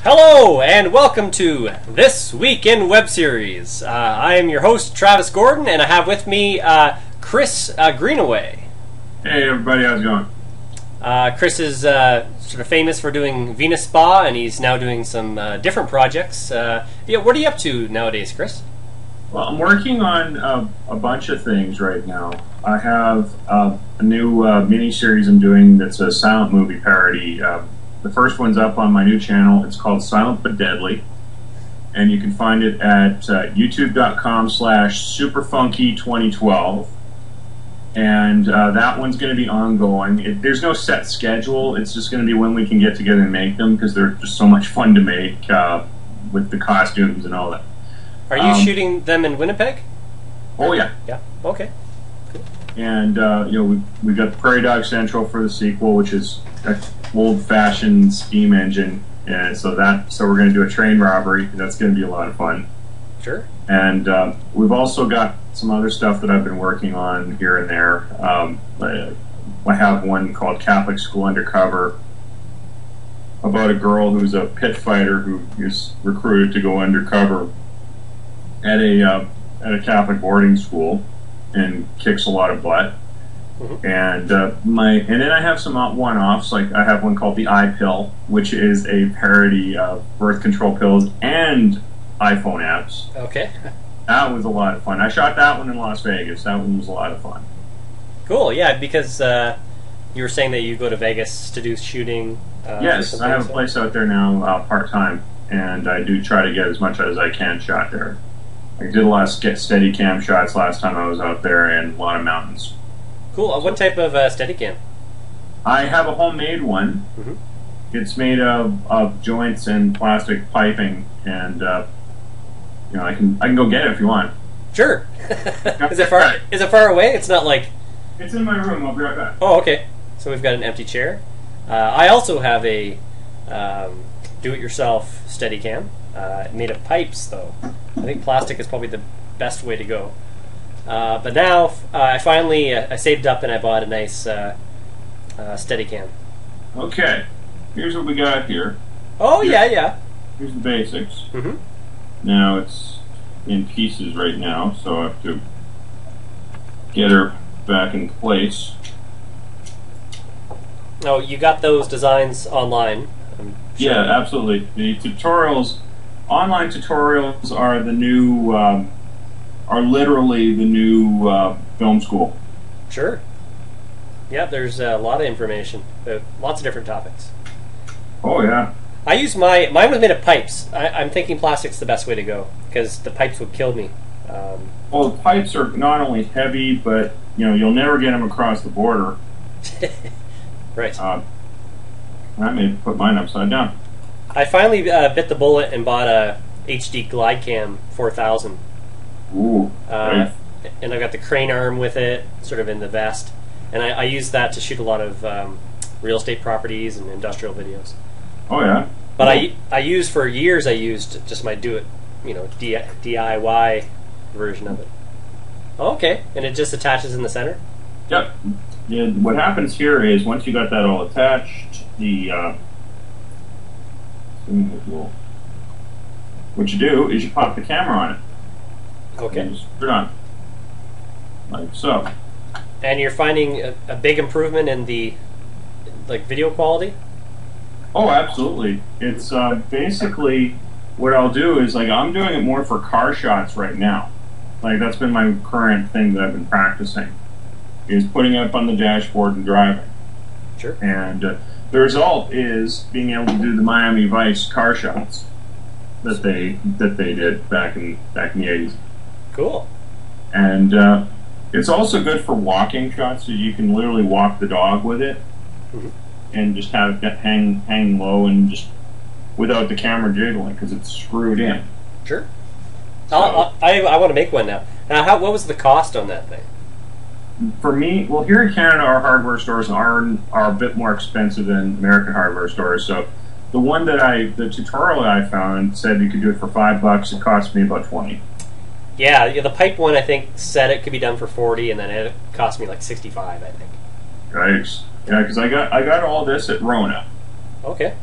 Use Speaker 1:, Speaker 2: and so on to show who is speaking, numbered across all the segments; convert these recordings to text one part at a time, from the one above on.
Speaker 1: Hello and welcome to This Week in Webseries. I am your host Travis Gordon, and I have with me Chris Greenaway.
Speaker 2: Hey everybody, how's it going?
Speaker 1: Chris is sort of famous for doing Venus Spa, and he's now doing some different projects. What are you up to nowadays, Chris?
Speaker 2: Well, I'm working on a bunch of things right now. I have a new mini-series I'm doing that's a silent movie parody. The first one's up on my new channel. It's called Silent But Deadly, and you can find it at youtube.com/superfunky2012. And that one's going to be ongoing. There's no set schedule. It's just going to be when we can get together and make them, because they're just so much fun to make with the costumes and all that.
Speaker 1: Are you shooting them in Winnipeg?
Speaker 2: Oh yeah.
Speaker 1: Yeah. Okay. Cool.
Speaker 2: And we got the Prairie Dog Central for the sequel, which is an old-fashioned steam engine, and so we're going to do a train robbery. That's going to be a lot of fun.
Speaker 1: Sure.
Speaker 2: And we've also got some other stuff that I've been working on here and there. I have one called Catholic School Undercover, about a girl who's a pit fighter who is recruited to go undercover at a Catholic boarding school and kicks a lot of butt.
Speaker 1: Mm-hmm.
Speaker 2: And then I have some one-offs. Like I have one called the Eye Pill, which is a parody of birth control pills and iPhone apps.
Speaker 1: Okay.
Speaker 2: That was a lot of fun. I shot that one in Las Vegas. That one was a lot of fun.
Speaker 1: Cool. Yeah, because you were saying that you go to Vegas to do shooting.
Speaker 2: Yes, I have a place out there now, part-time, and I do try to get as much as I can shot there. I did a lot of steady cam shots last time I was out there, and a lot of mountains.
Speaker 1: Cool. What type of Steadicam?
Speaker 2: I have a homemade one.
Speaker 1: Mm-hmm.
Speaker 2: It's made of joints and plastic piping, and I can go get it if you want.
Speaker 1: Sure. Is it far? Is it far away? It's not like.
Speaker 2: It's in my room. I'll be right back.
Speaker 1: Oh, okay. So we've got an empty chair. I also have a do-it-yourself Steadicam, made of pipes, though. I think plastic is probably the best way to go. But now I finally I saved up and I bought a nice Steadicam.
Speaker 2: Okay, here's what we got here.
Speaker 1: Oh, yeah.
Speaker 2: Here's the basics.
Speaker 1: Mm-hmm.
Speaker 2: Now it's in pieces right now, so I have to get her back in place.
Speaker 1: Oh, you got those designs online? I'm sure.
Speaker 2: Yeah, absolutely. The tutorials, online tutorials, are the new, are literally the new film school.
Speaker 1: Sure. Yeah, there's a lot of information, lots of different topics.
Speaker 2: Oh yeah.
Speaker 1: I use mine was made of pipes. I'm thinking plastic's the best way to go, because the pipes would kill me.
Speaker 2: Well, the pipes are not only heavy, but you'll never get them across the border.
Speaker 1: Right.
Speaker 2: I may put mine upside down.
Speaker 1: I finally bit the bullet and bought a HD Glidecam 4000.
Speaker 2: Ooh. Right.
Speaker 1: And I've got the crane arm with it, sort of in the vest, and I use that to shoot a lot of real estate properties and industrial videos.
Speaker 2: Oh yeah.
Speaker 1: But I used for years. I used just my DIY version of it. Oh, okay, and it just attaches in the center.
Speaker 2: Yep. Yeah, what happens here is once you got that all attached, what you do is you pop the camera on it.
Speaker 1: Okay.
Speaker 2: And just put it on, like so.
Speaker 1: And you're finding a big improvement in the video quality?
Speaker 2: Oh, absolutely. It's basically what I'll do is I'm doing it more for car shots right now. That's been my current thing that I've been practicing, is putting it up on the dashboard and driving.
Speaker 1: Sure.
Speaker 2: And the result is being able to do the Miami Vice car shots that they did back in the 80s.
Speaker 1: Cool.
Speaker 2: And it's also good for walking shots, so you can literally walk the dog with it.
Speaker 1: Mm-hmm. And
Speaker 2: just have it hang low and just without the camera jiggling, because it's screwed in.
Speaker 1: Sure. So, I want to make one now. Now, what was the cost on that thing?
Speaker 2: For me, well, here in Canada, our hardware stores are a bit more expensive than American hardware stores. So, the one the tutorial that I found said you could do it for $5. It cost me about $20.
Speaker 1: Yeah, the pipe one I think said it could be done for $40, and then it cost me like $65, I think.
Speaker 2: Right. Yeah, because I got all this at Rona.
Speaker 1: Okay.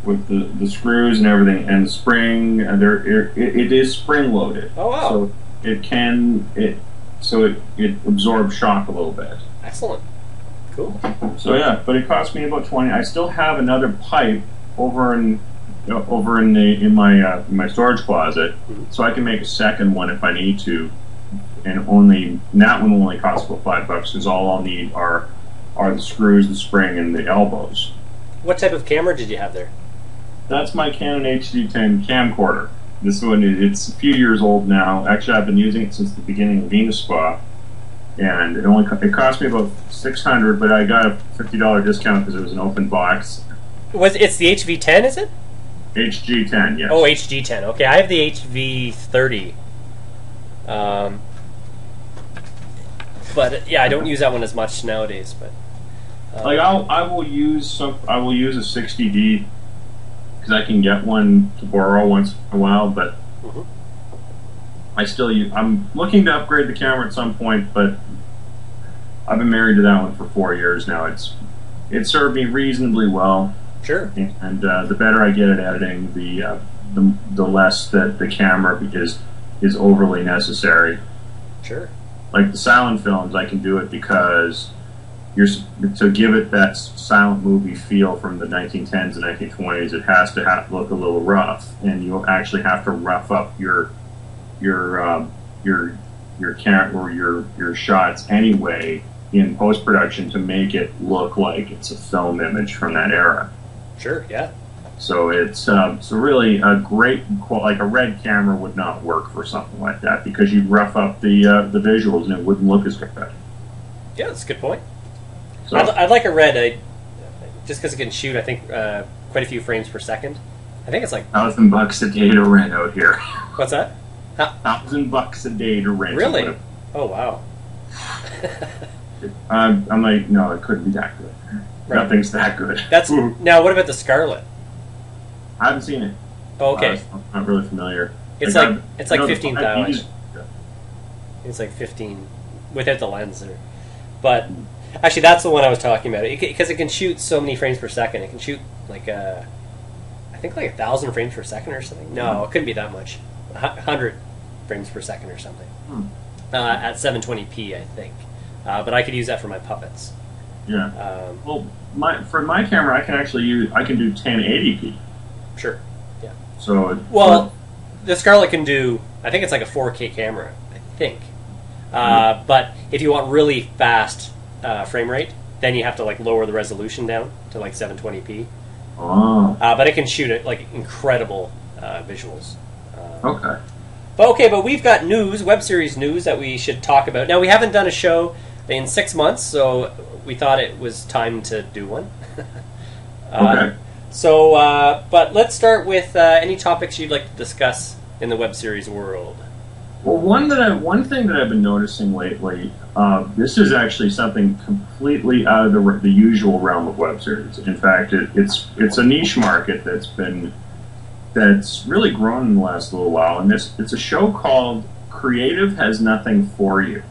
Speaker 2: with the screws and everything, and the spring. It is spring loaded.
Speaker 1: Oh wow!
Speaker 2: So it absorbs shock a little bit.
Speaker 1: Excellent. Cool.
Speaker 2: So yeah, but it cost me about 20. I still have another pipe over in my storage closet, so I can make a second one if I need to, and that one will only cost about $5 because all I'll need are the screws, the spring, and the elbows. What
Speaker 1: type of camera did you have there?
Speaker 2: That's my Canon HD10 camcorder. This one, it's a few years old now. Actually, I've been using it since the beginning of Venus Spa, and it cost me about $600, but I got a $50 discount because it was an open box.
Speaker 1: It's the HV10, is it?
Speaker 2: HG10, yes.
Speaker 1: Oh, HG10. Okay, I have the HV30. But yeah, I don't use that one as much nowadays. But
Speaker 2: like I will use a 60D because I can get one to borrow once in a while. But I'm looking to upgrade the camera at some point. But I've been married to that one for 4 years now. It served me reasonably well.
Speaker 1: Sure.
Speaker 2: And the better I get at editing, the less that the camera is overly necessary.
Speaker 1: Sure.
Speaker 2: Like the silent films, I can do it because to give it that silent movie feel from the 1910s and 1920s, it has to look a little rough, and you actually have to rough up your camera or your shots anyway in post production to make it look like it's a film image from that era.
Speaker 1: Sure. Yeah.
Speaker 2: So it's really a great, like a red camera would not work for something like that because you'd rough up the visuals and it wouldn't look as good.
Speaker 1: Yeah, that's a good point.
Speaker 2: So,
Speaker 1: I'd like a red, just because it can shoot, I think, quite a few frames per second. I think it's like
Speaker 2: $1,000 a day to rent out here.
Speaker 1: What's that?
Speaker 2: $1,000 a day to rent.
Speaker 1: Really? Oh wow.
Speaker 2: I'm like, no, it couldn't be that good. Right. Nothing's that good.
Speaker 1: Now, what about the Scarlet?
Speaker 2: I haven't seen it.
Speaker 1: Oh, okay.
Speaker 2: I'm not really familiar.
Speaker 1: It's like 15,000. It's like 15 without the lens, but actually, that's the one I was talking about. Because it can shoot so many frames per second. It can shoot like I think like 1,000 frames per second or something. No, it couldn't be that much. 100 frames per second or something. At 720p, I think. But I could use that for my puppets.
Speaker 2: Yeah. Well, for my camera, I can do 1080p.
Speaker 1: Sure. Yeah.
Speaker 2: So
Speaker 1: the Scarlet can do. I think it's like a 4K camera. I think. But if you want really fast frame rate, then you have to like lower the resolution down to like 720p.
Speaker 2: Oh.
Speaker 1: But it can shoot it like incredible visuals.
Speaker 2: Okay.
Speaker 1: But we've got web series news that we should talk about. Now we haven't done a show in 6 months, so we thought it was time to do one.
Speaker 2: Okay.
Speaker 1: So, but let's start with any topics you'd like to discuss in the web series world.
Speaker 2: Well, one thing that I've been noticing lately, this is actually something completely out of the usual realm of web series. In fact, it's a niche market that's really grown in the last little while, and it's a show called Creative Has Nothing For You.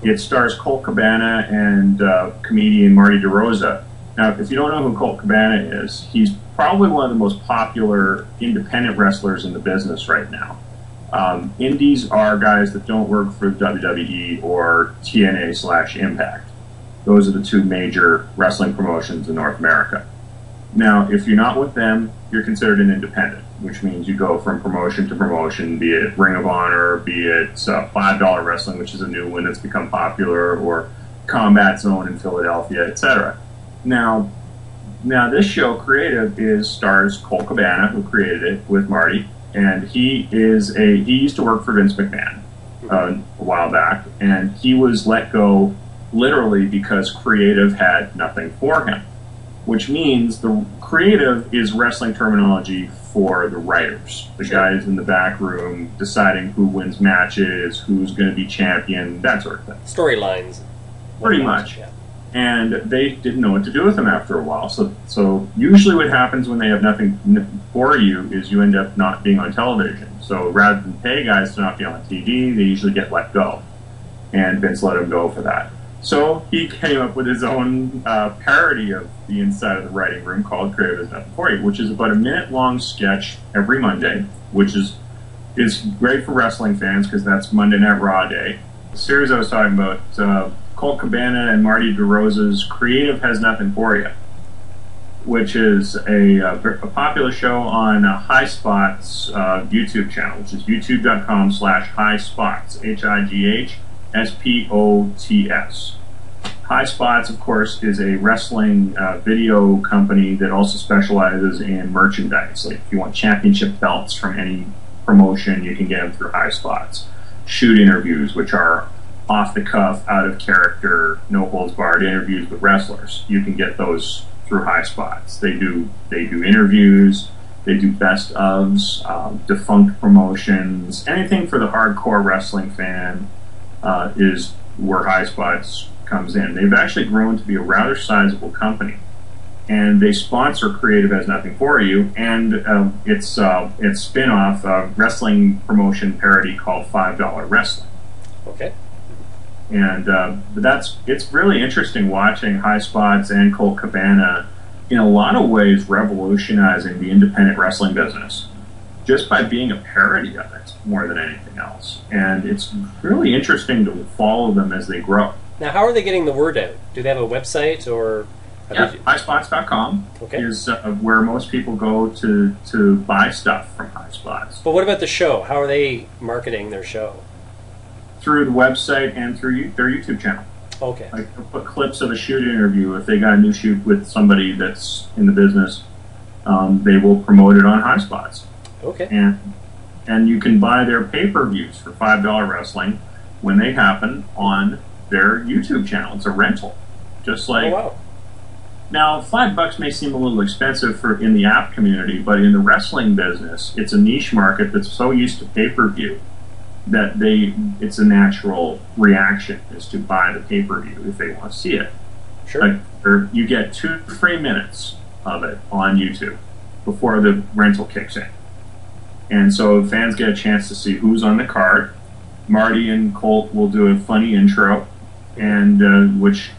Speaker 2: It stars Colt Cabana and comedian Marty DeRosa. Now, if you don't know who Colt Cabana is, he's probably one of the most popular independent wrestlers in the business right now. Indies are guys that don't work for WWE or TNA/Impact. Those are the two major wrestling promotions in North America. Now, if you're not with them, you're considered an independent, which means you go from promotion to promotion, be it Ring of Honor, be it $5 Wrestling, which is a new one that's become popular, or Combat Zone in Philadelphia, etc. Now this show, Creative, stars Colt Cabana, who created it with Marty, and he used to work for Vince McMahon a while back, and he was let go literally because Creative had nothing for him, which means the creative is wrestling terminology for the writers, the guys in the back room deciding who wins matches, who's going to be champion, that sort of thing.
Speaker 1: Storylines.
Speaker 2: Pretty much. Yeah. And they didn't know what to do with them after a while. So usually what happens when they have nothing for you is you end up not being on television. So rather than pay guys to not be on TV, they usually get let go. And Vince let them go for that. So he came up with his own parody of the inside of the writing room called Creative Is Nothing For You, which is about a minute-long sketch every Monday, which is great for wrestling fans because that's Monday Night Raw day. The series I was talking about, Colt Cabana and Marty DeRosa's Creative Has Nothing For You, which is a popular show on High Spots YouTube channel, which is youtube.com/highspots, HIGHSPOTS. High Spots, of course, is a wrestling video company that also specializes in merchandise. Like if you want championship belts from any promotion, you can get them through High Spots. Shoot interviews, which are off the cuff, out of character, no holds barred interviews with wrestlers. You can get those through High Spots. They do interviews, they do best ofs, defunct promotions, anything for the hardcore wrestling fan is where High Spots comes in. They've actually grown to be a rather sizable company, and they sponsor Creative Has Nothing For You, and its spin-off wrestling promotion parody called $5 Wrestling.
Speaker 1: Okay.
Speaker 2: And it's really interesting watching High Spots and Colt Cabana in a lot of ways revolutionizing the independent wrestling business just by being a parody of it more than anything else. And it's really interesting to follow them as they grow.
Speaker 1: Now, how are they getting the word out? Do they have a website or?
Speaker 2: Yeah, highspots.com is where most people go to buy stuff from High Spots.
Speaker 1: But what about the show? How are they marketing their show?
Speaker 2: Through the website and through their YouTube channel.
Speaker 1: Okay.
Speaker 2: Like they'll put clips of a shoot interview. If they got a new shoot with somebody that's in the business, they will promote it on High Spots.
Speaker 1: Okay.
Speaker 2: And you can buy their pay-per-views for $5 Wrestling when they happen on their YouTube channel. It's a rental, just like.
Speaker 1: Oh, wow.
Speaker 2: Now, $5 may seem a little expensive in the app community, but in the wrestling business, it's a niche market that's so used to pay-per-view that it's a natural reaction is to buy the pay-per-view if they want to see it.
Speaker 1: Sure.
Speaker 2: Or you get 2 free minutes of it on YouTube before the rental kicks in. And so fans get a chance to see who's on the card. Marty and Colt will do a funny intro, and which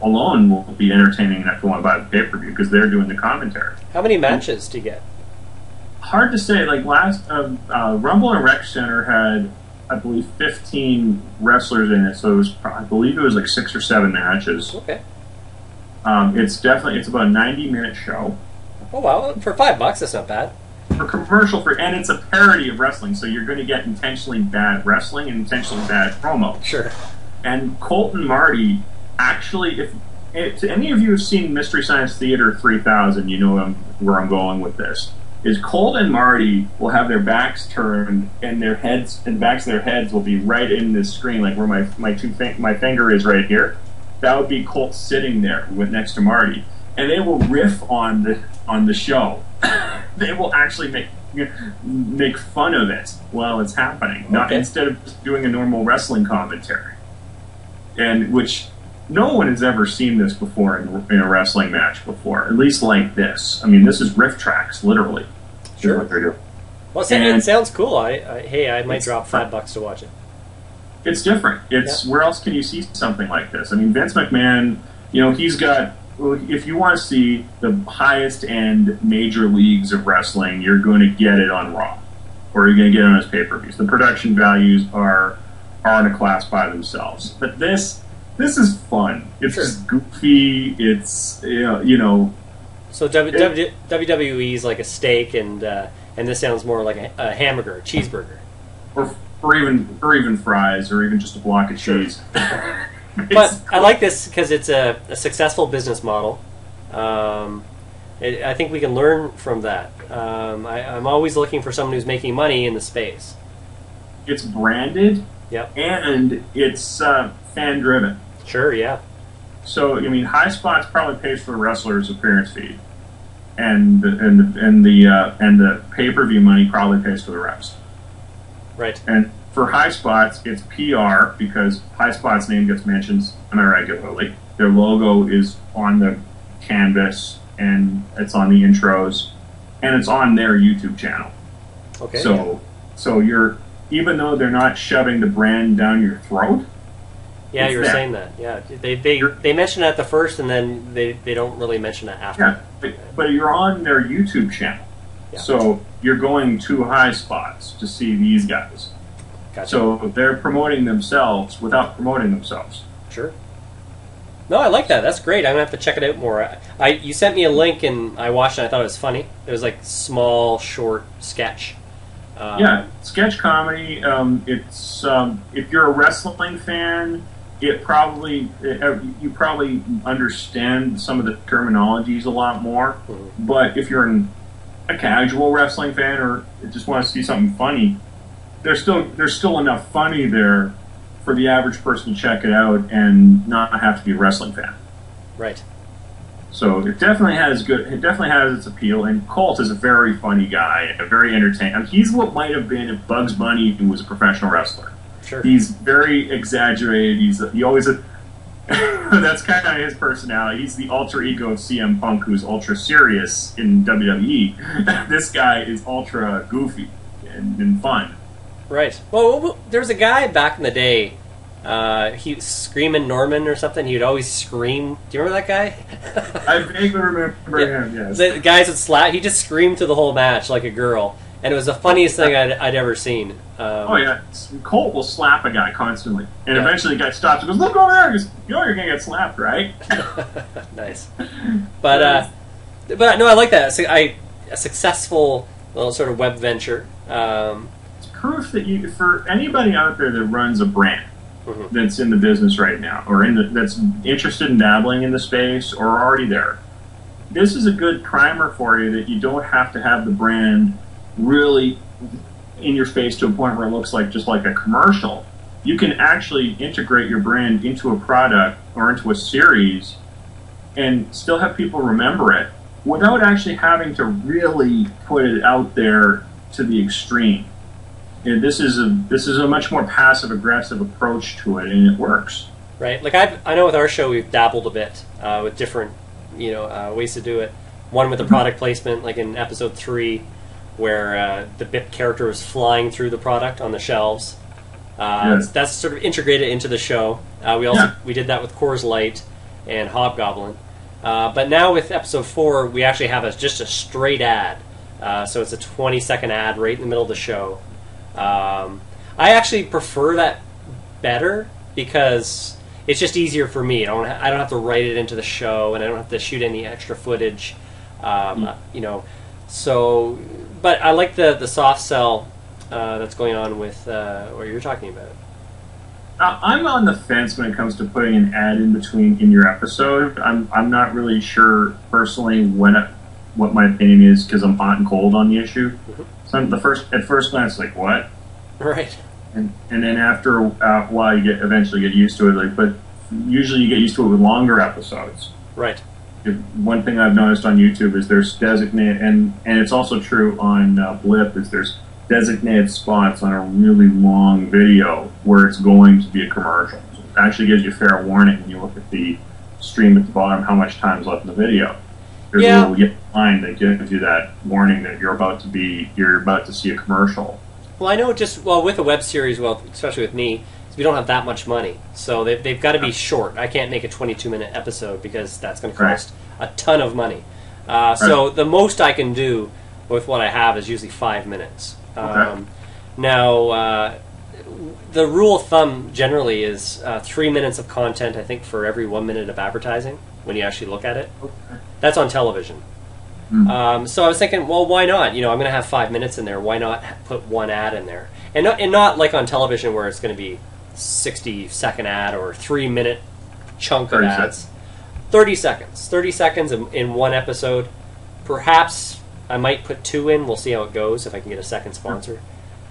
Speaker 2: alone will be entertaining enough to want to buy the pay-per-view because they're doing the commentary.
Speaker 1: How many matches do you get?
Speaker 2: Hard to say. Like last Rumble and Rec Center had, I believe, 15 wrestlers in it, so I believe it was like 6 or 7 matches.
Speaker 1: Okay.
Speaker 2: It's about a 90-minute show.
Speaker 1: Oh wow, for $5, that's not bad.
Speaker 2: For commercial and it's a parody of wrestling, so you're going to get intentionally bad wrestling and intentionally bad promo.
Speaker 1: Sure.
Speaker 2: And Colt and Marty actually, if any of you have seen Mystery Science Theater 3000, you know where I'm going with this. Is Colt and Marty will have their backs turned and their heads and backs of their heads will be right in this screen, like where my finger is right here. That would be Colt sitting there next to Marty, and they will riff on the show. They will actually make fun of it while it's happening, instead of just doing a normal wrestling commentary. And which no one has ever seen this before in a wrestling match before, at least like this. I mean, this is riff tracks, literally.
Speaker 1: Sure.
Speaker 2: What they're doing.
Speaker 1: Well, it sounds cool. I might drop $5 to watch it.
Speaker 2: It's different. Where else can you see something like this? I mean, Vince McMahon, he's got. If you want to see the highest end major leagues of wrestling, you're going to get it on Raw, or you're going to get it on his pay-per-views. The production values are in a class by themselves. But this is fun. It's just goofy. It's So
Speaker 1: WWE is like a steak, and this sounds more like a hamburger, a cheeseburger,
Speaker 2: or even fries, or even just a block of cheese.
Speaker 1: But I like this because it's a successful business model. I think we can learn from that. I'm always looking for someone who's making money in the space.
Speaker 2: It's branded, and it's fan-driven.
Speaker 1: Sure, yeah.
Speaker 2: So I mean, High Spots probably pays for the wrestler's appearance fee, and the pay-per-view money probably pays for the rest.
Speaker 1: Right.
Speaker 2: And for High Spots, it's PR because High Spots' name gets mentioned semi-regularly. Their logo is on the canvas, and it's on the intros, and it's on their YouTube channel.
Speaker 1: Okay.
Speaker 2: So you're, even though they're not shoving the brand down your throat,
Speaker 1: Yeah,
Speaker 2: It's
Speaker 1: you were
Speaker 2: there.
Speaker 1: saying that. Yeah, they mention it at the first, and then they don't really mention it after.
Speaker 2: Yeah, but you're on their YouTube channel,
Speaker 1: Yeah.
Speaker 2: so you're going to high spots to see these guys.
Speaker 1: Gotcha.
Speaker 2: So they're promoting themselves without promoting themselves.
Speaker 1: Sure. No, I like that. That's great. I'm gonna have to check it out more. You sent me a link and I watched it. And I thought it was funny. It was like small, short sketch.
Speaker 2: Yeah, sketch comedy. It's if you're a wrestling fan, you probably understand some of the terminologies a lot more.
Speaker 1: Mm-hmm.
Speaker 2: But if you're a casual wrestling fan or just want to see something funny, there's still enough funny there for the average person to check it out and not have to be a wrestling fan.
Speaker 1: Right.
Speaker 2: So it definitely has its appeal, and Colt is a very funny guy, a very entertaining. I mean, he's what might have been if Bugs Bunny was a professional wrestler.
Speaker 1: Sure.
Speaker 2: He's very exaggerated. He always that's kind of his personality. He's the alter ego of CM Punk, who's ultra serious in WWE. This guy is ultra goofy and fun.
Speaker 1: Right. Well, there was a guy back in the day. He was Screaming Norman or something. He would always scream. Do you remember that guy?
Speaker 2: I vaguely remember him. Yes.
Speaker 1: The guys would slap. He just screamed through the whole match like a girl, and it was the funniest thing I'd ever seen.
Speaker 2: Oh yeah, Colt will slap a guy constantly, and
Speaker 1: Yeah.
Speaker 2: eventually the guy stops and goes, "Look over there!" He goes, "You know you're gonna get slapped, right?"
Speaker 1: Nice. But no, I like that. A successful little sort of web venture.
Speaker 2: It's proof that for anybody out there that runs a brand
Speaker 1: Mhm.
Speaker 2: that's in the business right now, or that's interested in dabbling in the space, or already there, this is a good primer for you that you don't have to have the brand really in your face to a point where it looks like just like a commercial. You can actually integrate your brand into a product or into a series and still have people remember it without actually having to really put it out there to the extreme. And this is a much more passive aggressive approach to it, and it works.
Speaker 1: Right. Like I know with our show we've dabbled a bit with different ways to do it. One with the product placement, like in episode 3, where the BIP character was flying through the product on the shelves.
Speaker 2: Yes.
Speaker 1: That's sort of integrated into the show. We did that with Coors Light and Hobgoblin. But now with episode 4, we actually have just a straight ad. So it's a 20-second ad right in the middle of the show. I actually prefer that better because it's just easier for me. I don't have to write it into the show, and I don't have to shoot any extra footage. So, but I like the soft sell that's going on with what you're talking about.
Speaker 2: I'm on the fence when it comes to putting an ad in between in your episode. I'm not really sure personally what my opinion is because I'm hot and cold on the issue.
Speaker 1: Mm-hmm.
Speaker 2: So at first glance, like what?
Speaker 1: Right.
Speaker 2: And then after a while, you eventually get used to it. But usually you get used to it with longer episodes.
Speaker 1: Right.
Speaker 2: One thing I've noticed on YouTube is there's designated, and it's also true on Blip, is there's designated spots on a really long video where it's going to be a commercial. So it actually gives you fair warning when you look at the stream at the bottom how much time's left in the video. There's a little line that gives you that warning that you're about to see a commercial.
Speaker 1: Well, I know with a web series, especially with me, we don't have that much money, so they've got to be short. I can't make a 22-minute episode because that's going to cost a ton of money. So the most I can do with what I have is usually 5 minutes. Now, the rule of thumb generally is 3 minutes of content, I think, for every 1 minute of advertising when you actually look at it.
Speaker 2: Okay.
Speaker 1: That's on television. So I was thinking, well, why not? I'm going to have 5 minutes in there. Why not put one ad in there? And not like on television where it's going to be 60-second ad or 3-minute chunk of ads. 30 seconds. 30 seconds in one episode. Perhaps I might put 2 in. We'll see how it goes if I can get a second sponsor.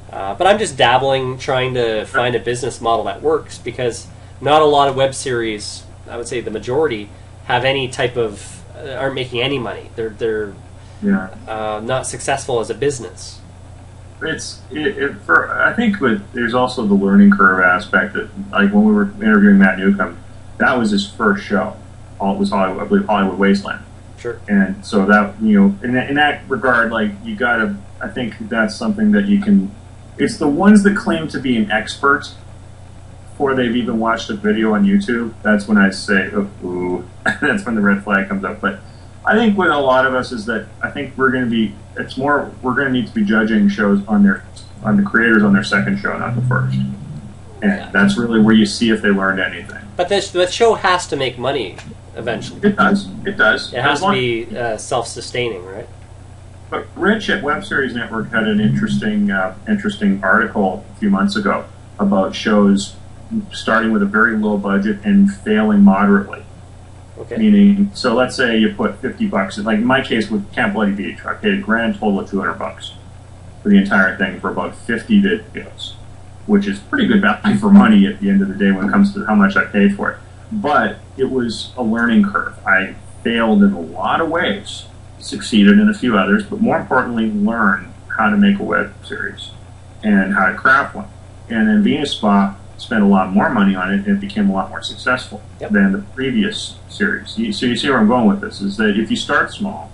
Speaker 1: But I'm just dabbling, trying to find a business model that works because not a lot of web series, I would say the majority, have any type of aren't making any money. They're not successful as a business.
Speaker 2: I think there's also the learning curve aspect that, like when we were interviewing Matt Newcomb, that was his first show. It was I believe Hollywood Wasteland.
Speaker 1: Sure.
Speaker 2: And so that in that regard, like you gotta, I think that's something that you can. It's the ones that claim to be an expert before they've even watched a video on YouTube, that's when I say, oh, ooh, that's when the red flag comes up. But I think with a lot of us is that I think we're going to need to be judging shows on the creators on their second show, not the first. And that's really where you see if they learned anything.
Speaker 1: But the show has to make money eventually.
Speaker 2: It does. It does.
Speaker 1: It has to be self-sustaining, right?
Speaker 2: But Rich at Webseries Network had an interesting article a few months ago about shows starting with a very low budget and failing moderately.
Speaker 1: Okay.
Speaker 2: Meaning, so let's say you put $50, like in my case with Camp Bloody Beach, I paid a grand total of $200 for the entire thing for about 50 videos, which is pretty good value for money at the end of the day when it comes to how much I paid for it. But it was a learning curve. I failed in a lot of ways, succeeded in a few others, but more importantly, learned how to make a web series and how to craft one. And then Venus Spa spent a lot more money on it, and it became a lot more successful than the previous series. So you see where I'm going with this, is that if you start small,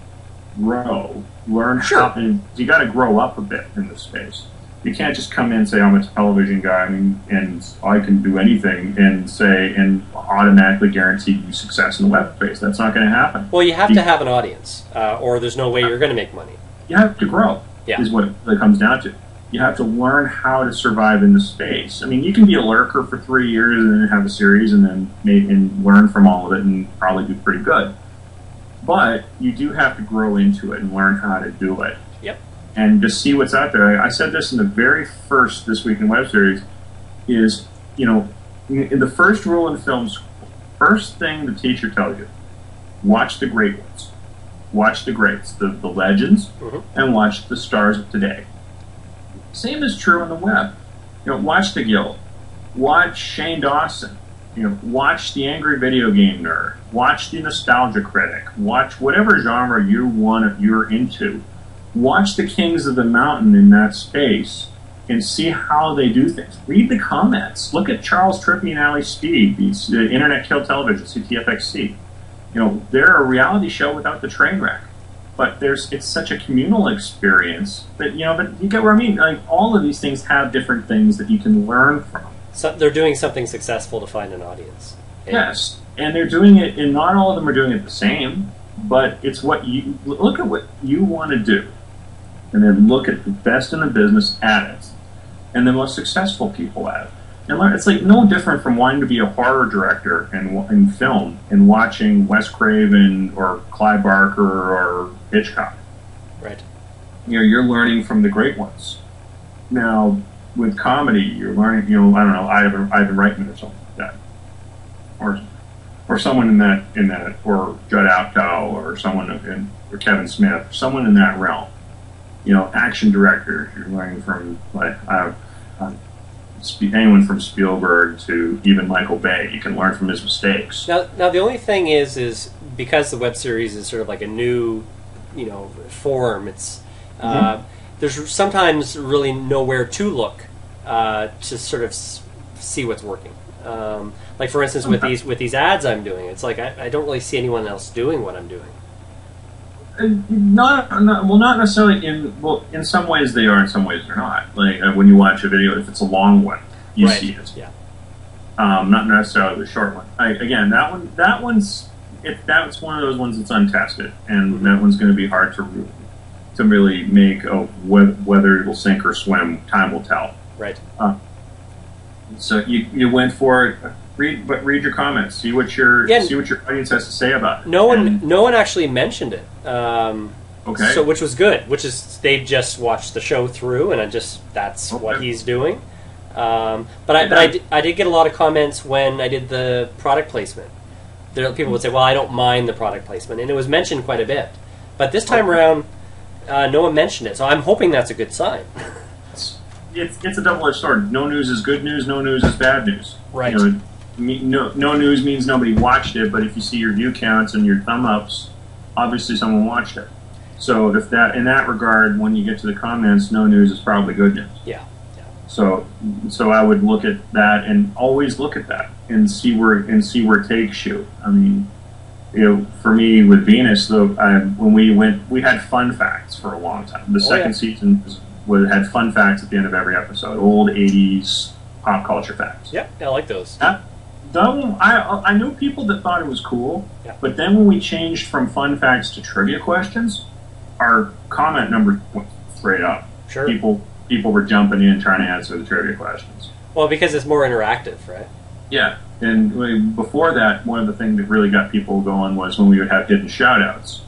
Speaker 2: grow, learn how, and you got to grow up a bit in this space. You can't just come in and say, I'm a television guy and I can do anything and automatically guarantee you success in the web space. That's not going to happen.
Speaker 1: Well, you have to have an audience, or there's no way you're going to make money.
Speaker 2: You have to grow, is what it comes down to. You have to learn how to survive in the space. I mean, you can be a lurker for 3 years and then have a series and then learn from all of it and probably do pretty good. But you do have to grow into it and learn how to do it.
Speaker 1: Yep.
Speaker 2: And just see what's out there. I said this in the very first This Week in Web Series, is, in the first rule in film school, first thing the teacher tells you, watch the great ones. Watch the greats, the legends, and watch the stars of today. Same is true on the web. Watch The Guild. Watch Shane Dawson. Watch the Angry Video Game Nerd. Watch the Nostalgia Critic. Watch whatever genre you're into. Watch the Kings of the Mountain in that space and see how they do things. Read the comments. Look at Charles Trippy and Ali Speed, the Internet Killed Television, CTFXC. They're a reality show without the train wreck. But it's such a communal experience that, but you get what I mean. Like, all of these things have different things that you can learn from.
Speaker 1: So they're doing something successful to find an audience.
Speaker 2: Yes, and they're doing it, and not all of them are doing it the same, but it's look at what you want to do, and then look at the best in the business at it, and the most successful people at it. And learn. It's like no different from wanting to be a horror director in film and watching Wes Craven or Clive Barker or Hitchcock.
Speaker 1: Right.
Speaker 2: You're learning from the great ones. Now, with comedy, you're learning, I don't know, Ivan Reitman or something like that. Or someone in that, or Judd Apatow, or someone or Kevin Smith, someone in that realm. Action directors, you're learning from, like, anyone from Spielberg to even Michael Bay. You can learn from his mistakes.
Speaker 1: Now the only thing is because the web series is sort of like a new, form. It's there's sometimes really nowhere to look to sort of see what's working. Like for instance, with these ads I'm doing, it's like I don't really see anyone else doing what I'm doing.
Speaker 2: Not necessarily. In some ways they are, in some ways they're not. Like when you watch a video, if it's a long one, you see it.
Speaker 1: Yeah.
Speaker 2: Not necessarily the short one. That's one of those ones that's untested, and that one's going to be hard to really make whether it will sink or swim. Time will tell.
Speaker 1: Right.
Speaker 2: So you went for it. Read your comments. See what your audience has to say about it.
Speaker 1: No one actually mentioned it.
Speaker 2: Okay.
Speaker 1: So which was good. Which is they just watched the show through, and that's what he's doing. But I did get a lot of comments when I did the product placement. People would say, "Well, I don't mind the product placement," and it was mentioned quite a bit. But this time around, no one mentioned it. So I'm hoping that's a good sign.
Speaker 2: It's a double-edged sword. No news is good news. No news is bad news.
Speaker 1: Right.
Speaker 2: No news means nobody watched it, but if you see your view counts and your thumb ups, obviously someone watched it. So in that regard, when you get to the comments, no news is probably good news.
Speaker 1: Yeah.
Speaker 2: So I would look at that and always look at that and see where it takes you. I mean, for me with Venus, though, when we had fun facts for a long time. The second season had fun facts at the end of every episode. Old 80s pop culture facts.
Speaker 1: Yeah, I like those.
Speaker 2: I knew people that thought it was cool, but then when we changed from fun facts to trivia questions, our comment number went straight up.
Speaker 1: Sure.
Speaker 2: People were jumping in trying to answer the trivia questions.
Speaker 1: Well, because it's more interactive, right?
Speaker 2: Yeah, and before that, one of the things that really got people going was when we would have hidden shout-outs.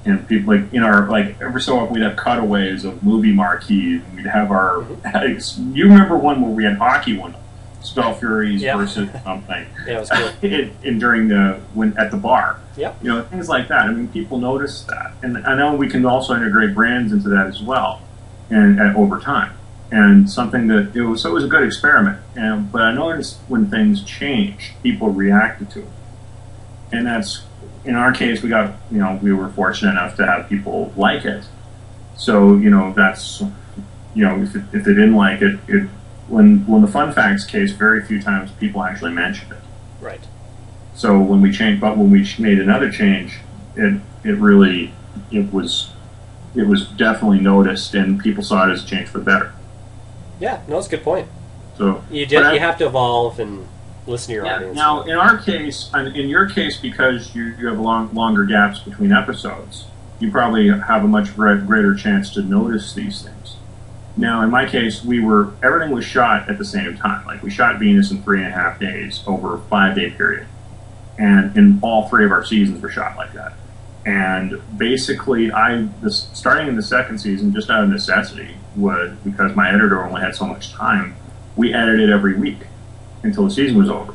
Speaker 2: And people, like, in our, like, every so often we'd have cutaways of movie marquees, and we'd have our, you remember one where we had hockey one, Spell Furies versus something. Yeah, it was cool. And during at the bar.
Speaker 1: Yep.
Speaker 2: You know, things like that. I mean, people notice that. And I know we can also integrate brands into that as well, and over time. And something that, it was a good experiment. But I noticed when things change, people reacted to it. And that's, in our case, we were fortunate enough to have people like it. So, that's, if they didn't like it, when the fun facts case, very few times people actually mentioned it.
Speaker 1: Right.
Speaker 2: So when we made another change, it was definitely noticed, and people saw it as a change for the better.
Speaker 1: Yeah, no, it's a good point.
Speaker 2: So
Speaker 1: you have to evolve and listen to your audience.
Speaker 2: Now, in our case, in your case, because you have longer gaps between episodes, you probably have a much greater chance to notice these things. Now, in my case, everything was shot at the same time. Like, we shot Venus in 3.5 days over a 5-day period, and in all 3 of our seasons were shot like that. And basically, starting in the second season, just out of necessity, was because my editor only had so much time, we edited every week until the season was over.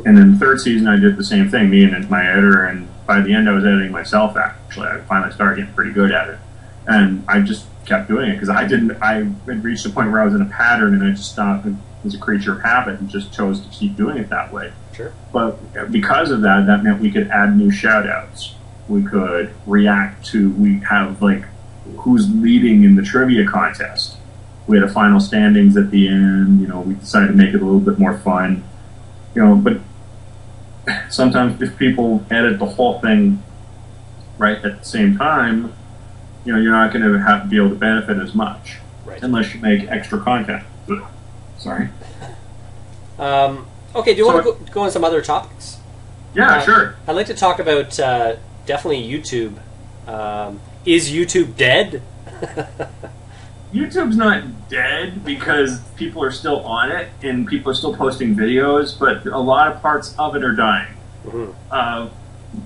Speaker 2: And then the third season, I did the same thing, me and my editor, and by the end, I was editing myself, actually. I finally started getting pretty good at it. And I just kept doing it, because I had reached a point where I was in a pattern, and I just stopped and was a creature of habit and just chose to keep doing it that way.
Speaker 1: Sure.
Speaker 2: But because of that, that meant we could add new shout-outs. We could react to, we have, like, who's leading in the trivia contest. We had a final standings at the end, we decided to make it a little bit more fun. But sometimes if people edit the whole thing right at the same time, you're not going to be able to benefit as much, right, unless you make extra content. Sorry.
Speaker 1: Okay, do you want to go on some other topics?
Speaker 2: Yeah, sure.
Speaker 1: I'd like to talk about definitely YouTube. Is YouTube dead?
Speaker 2: YouTube's not dead because people are still on it and people are still posting videos, but a lot of parts of it are dying. Mm-hmm.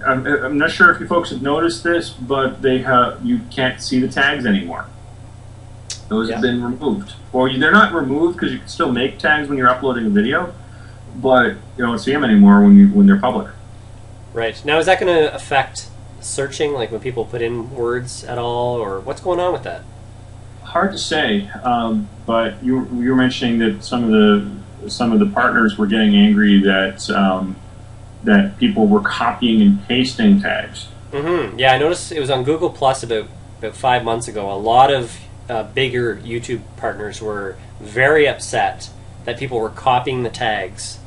Speaker 2: I'm not sure if you folks have noticed this, but you can't see the tags anymore. Those have been removed. Or they're not removed because you can still make tags when you're uploading a video, but you don't see them anymore when they're public.
Speaker 1: Right. Now, is that going to affect searching, like when people put in words at all, or what's going on with that?
Speaker 2: Hard to say, but you were mentioning that some of the partners were getting angry that people were copying and pasting tags.
Speaker 1: Mm-hmm. Yeah, I noticed it was on Google Plus about 5 months ago. A lot of bigger YouTube partners were very upset that people were copying the tags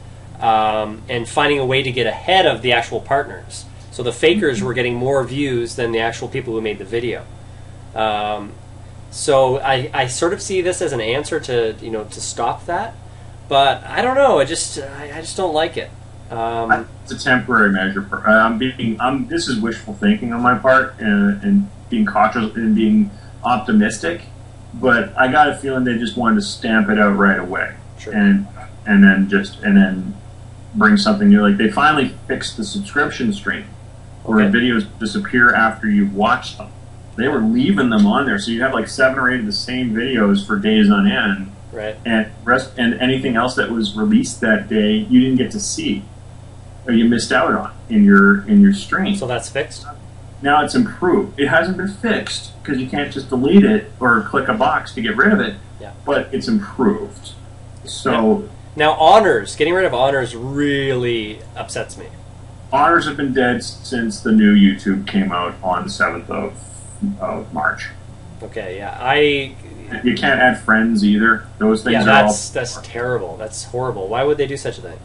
Speaker 1: and finding a way to get ahead of the actual partners. So the fakers were getting more views than the actual people who made the video. So I sort of see this as an answer to stop that, but I don't know. I just don't like it.
Speaker 2: It's a temporary measure. This is wishful thinking on my part, and being cautious and being optimistic. But I got a feeling they just wanted to stamp it out right away,
Speaker 1: sure,
Speaker 2: and then bring something new. Like, they finally fixed the subscription stream, where videos disappear after you've watched them. They were leaving them on there, so you have like 7 or 8 of the same videos for days on end,
Speaker 1: right?
Speaker 2: And anything else that was released that day, you didn't get to see, or you missed out on in your stream.
Speaker 1: So that's fixed.
Speaker 2: Now it's improved. It hasn't been fixed because you can't just delete it or click a box to get rid of it.
Speaker 1: Yeah.
Speaker 2: But it's improved. So
Speaker 1: now honors, getting rid of honors really upsets me.
Speaker 2: Honors have been dead since the new YouTube came out on the 7th of March.
Speaker 1: Okay, yeah,
Speaker 2: you can't add friends either. Those things are
Speaker 1: that's terrible. That's horrible. Why would they do such a thing?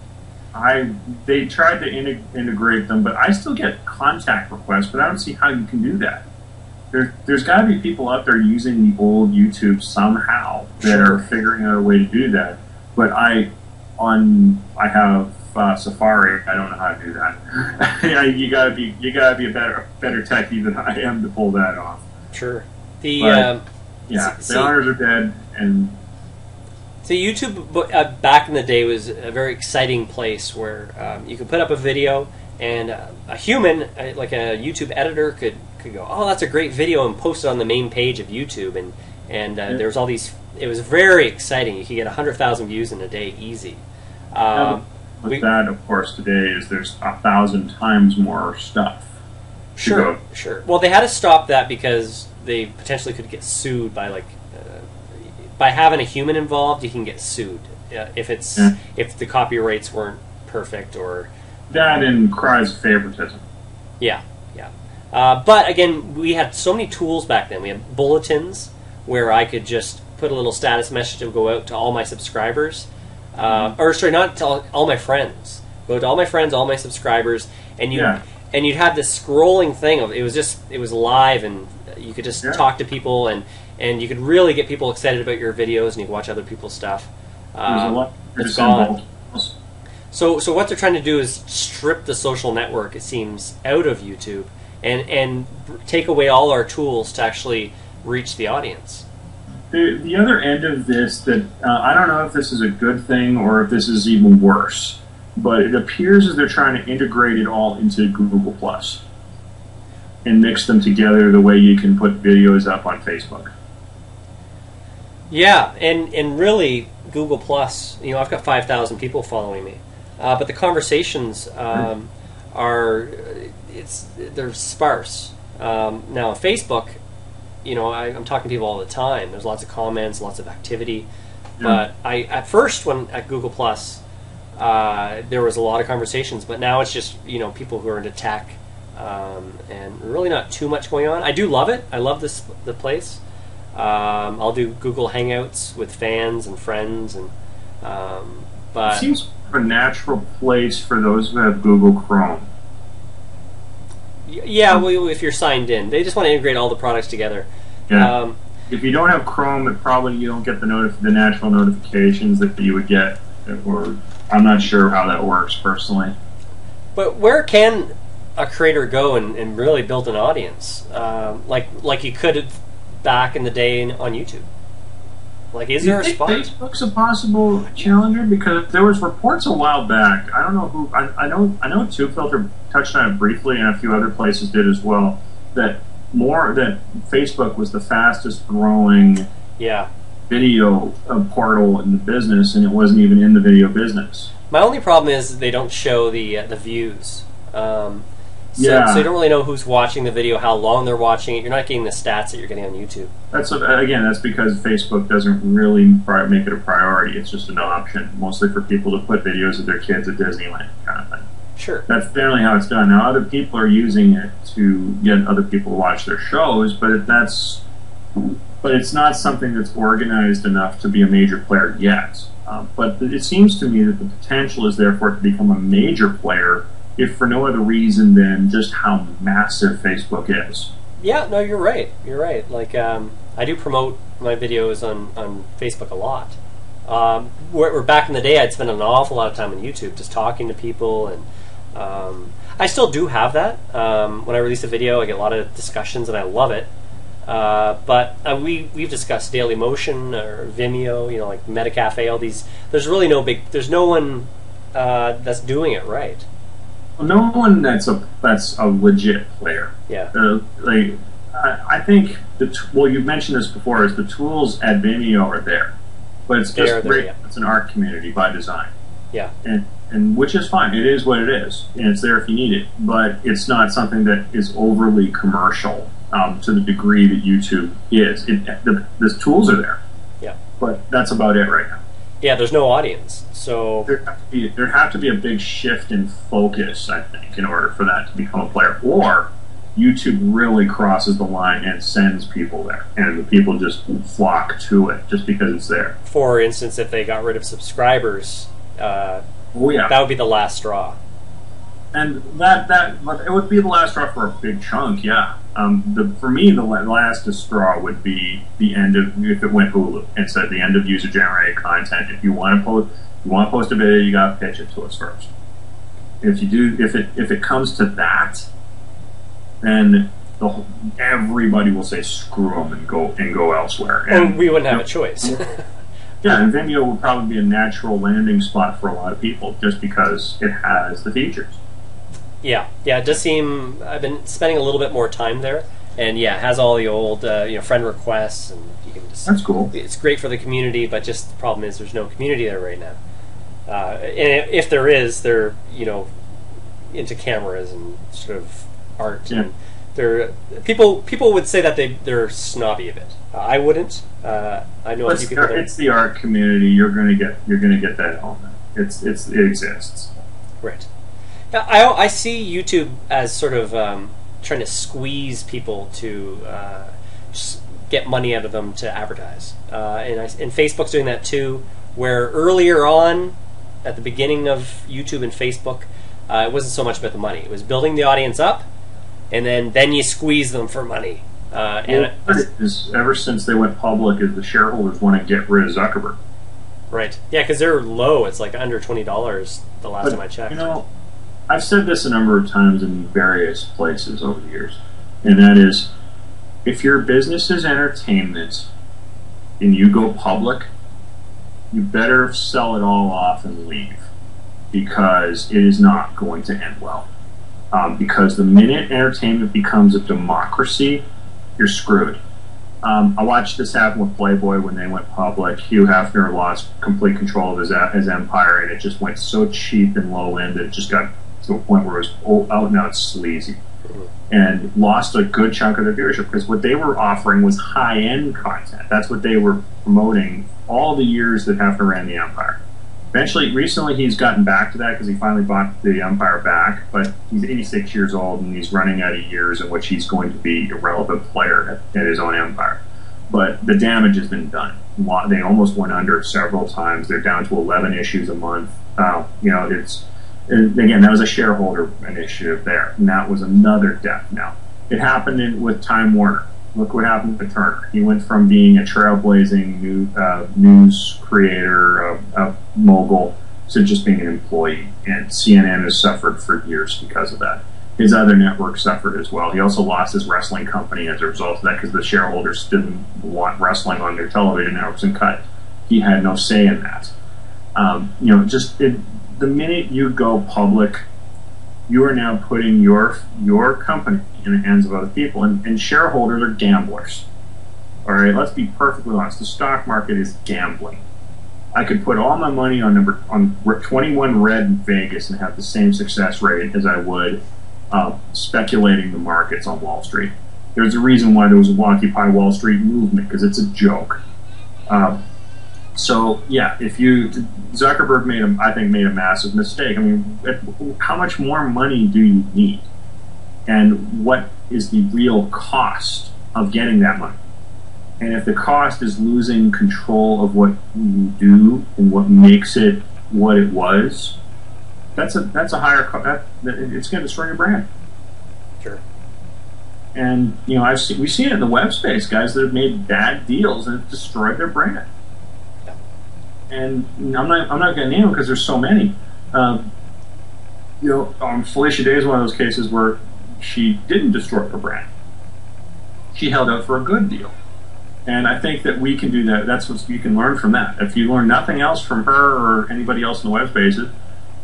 Speaker 2: They tried to integrate them, but I still get contact requests, but I don't see how you can do that. There's got to be people out there using the old YouTube somehow that are figuring out a way to do that. but I have Safari. I don't know how to do that. you gotta be a better techie than I am to pull that off.
Speaker 1: Sure.
Speaker 2: The honors are dead, and
Speaker 1: so YouTube back in the day was a very exciting place where you could put up a video, and a human, like a YouTube editor, could go, "Oh, that's a great video," and post it on the main page of YouTube, and there was all these. It was very exciting. You could get 100,000 views in a day, easy.
Speaker 2: That, of course, today is there's 1,000 times more stuff.
Speaker 1: Sure. Well, they had to stop that because they potentially could get sued by by having a human involved. You can get sued if the copyrights weren't perfect or
Speaker 2: that and cries of favoritism.
Speaker 1: Yeah. But again, we had so many tools back then. We had bulletins where I could just put a little status message to go out to all my subscribers. Or sorry, not to all my friends. Go to all my friends, all my subscribers, and you'd have this scrolling thing of it was live, and you could just talk to people, and you could really get people excited about your videos, and you could watch other people's stuff. It's gone. So what they're trying to do is strip the social network, it seems, out of YouTube, and take away all our tools to actually reach the audience.
Speaker 2: The other end of this, that I don't know if this is a good thing or if this is even worse, but it appears as they're trying to integrate it all into Google Plus and mix them together the way you can put videos up on Facebook.
Speaker 1: Yeah, and really Google Plus, I've got 5,000 people following me, but the conversations they're sparse. Now Facebook, I'm talking to people all the time. There's lots of comments, lots of activity. But at first, when at Google Plus, there was a lot of conversations. But now it's just people who are into tech, and really not too much going on. I do love it. I love the place. I'll do Google Hangouts with fans and friends, and but
Speaker 2: it seems a natural place for those who have Google Chrome.
Speaker 1: Yeah, well, if you're signed in, they just want to integrate all the products together.
Speaker 2: Yeah. If you don't have Chrome, you don't get the natural notifications that you would get. Or I'm not sure how that works personally.
Speaker 1: But where can a creator go and really build an audience, like you could back in the day on YouTube? Like, is there a spot?
Speaker 2: Facebook's a possible challenger, because there was reports a while back. I don't know who. I know TubeFilter touched on it briefly, and a few other places did as well. That Facebook was the fastest growing video portal in the business, and it wasn't even in the video business.
Speaker 1: My only problem is they don't show the views. So you don't really know who's watching the video, how long they're watching it. You're not getting the stats that you're getting on YouTube.
Speaker 2: That's because Facebook doesn't really make it a priority. It's just an option, mostly for people to put videos of their kids at Disneyland, kind of thing.
Speaker 1: Sure. That's
Speaker 2: generally how it's done. Now, other people are using it to get other people to watch their shows, but it's not something that's organized enough to be a major player yet. But it seems to me that the potential is there for it to become a major player, if for no other reason than just how massive Facebook is.
Speaker 1: Yeah, no, you're right. You're right. Like, I do promote my videos on Facebook a lot. Where back in the day, I'd spend an awful lot of time on YouTube just talking to people, and I still do have that. When I release a video, I get a lot of discussions, and I love it. But we've discussed Dailymotion or Vimeo, like MetaCafe, all these. There's really there's no one that's doing it right.
Speaker 2: Well, no one that's a legit player.
Speaker 1: Yeah.
Speaker 2: I think you mentioned this before, is the tools at Vimeo are there, but it's just it's an art community by design.
Speaker 1: Yeah.
Speaker 2: And which is fine. It is what it is, and it's there if you need it. But it's not something that is overly commercial to the degree that YouTube is. The tools are there.
Speaker 1: Yeah. But
Speaker 2: that's about it right now.
Speaker 1: Yeah, there's no audience, so
Speaker 2: there'd have to be a big shift in focus, I think, in order for that to become a player. Or YouTube really crosses the line and sends people there, and the people just flock to it just because it's there.
Speaker 1: For instance, if they got rid of subscribers, that would be the last straw.
Speaker 2: And that it would be the last straw for a big chunk, yeah. For me, the last straw would be the end of, if it went Hulu and said the end of user generated content. If you want to post a video, you got to pitch it to us first. If it comes to that, then everybody will say screw them and go elsewhere.
Speaker 1: And we wouldn't have a choice.
Speaker 2: Yeah, and Vimeo would probably be a natural landing spot for a lot of people just because it has the features.
Speaker 1: Yeah, it does seem. I've been spending a little bit more time there, and yeah, it has all the old friend requests, and you can just.
Speaker 2: That's cool.
Speaker 1: It's great for the community, but just the problem is there's no community there right now. And if there is, they're into cameras and sort of art.
Speaker 2: Yeah.
Speaker 1: And they're people would say that they're snobby a bit. I wouldn't. I know a few people there.
Speaker 2: It's the art community. You're gonna get that element. It exists.
Speaker 1: Right. I see YouTube as sort of trying to squeeze people to just get money out of them to advertise, and Facebook's doing that too. Where earlier on, at the beginning of YouTube and Facebook, it wasn't so much about the money. It was building the audience up, and then you squeeze them for money.
Speaker 2: Ever since they went public, is the shareholders want to get rid of Zuckerberg.
Speaker 1: Right. Yeah, because they're low. It's like under $20 the last time I checked.
Speaker 2: I've said this a number of times in various places over the years, and that is, if your business is entertainment and you go public, you better sell it all off and leave, because it is not going to end well. Because the minute entertainment becomes a democracy, you're screwed. I watched this happen with Playboy when they went public. Hugh Hefner lost complete control of his empire, and it just went so cheap and low end that it just got to a point where it was out and out sleazy, and lost a good chunk of their viewership, because what they were offering was high-end content. That's what they were promoting all the years that Hefner ran the empire. Recently he's gotten back to that because he finally bought the empire back, but he's 86 years old and he's running out of years in which he's going to be a relevant player at his own empire. But the damage has been done. They almost went under several times. They're down to 11 issues a month. Again, that was a shareholder initiative there, and that was another death now. It happened with Time Warner. Look what happened to Turner. He went from being a trailblazing news creator, a mogul, to just being an employee. And CNN has suffered for years because of that. His other networks suffered as well. He also lost his wrestling company as a result of that, because the shareholders didn't want wrestling on their television networks and cut. He had no say in that. The minute you go public, you are now putting your company in the hands of other people, and shareholders are gamblers. All right, let's be perfectly honest. The stock market is gambling. I could put all my money on 21 Red in Vegas and have the same success rate as I would speculating the markets on Wall Street. There's a reason why there was a Occupy Wall Street movement, because it's a joke. So yeah, Zuckerberg made a massive mistake. I mean, how much more money do you need, and what is the real cost of getting that money? And if the cost is losing control of what you do and what makes it what it was, that's a higher cost. It's going to destroy your brand.
Speaker 1: Sure.
Speaker 2: And we've seen it in the web space, guys that have made bad deals and have destroyed their brand. And I'm not going to name them because there's so many. Felicia Day is one of those cases where she didn't destroy her brand. She held out for a good deal, and I think that we can do that. That's what you can learn from that. If you learn nothing else from her or anybody else in the web spaces,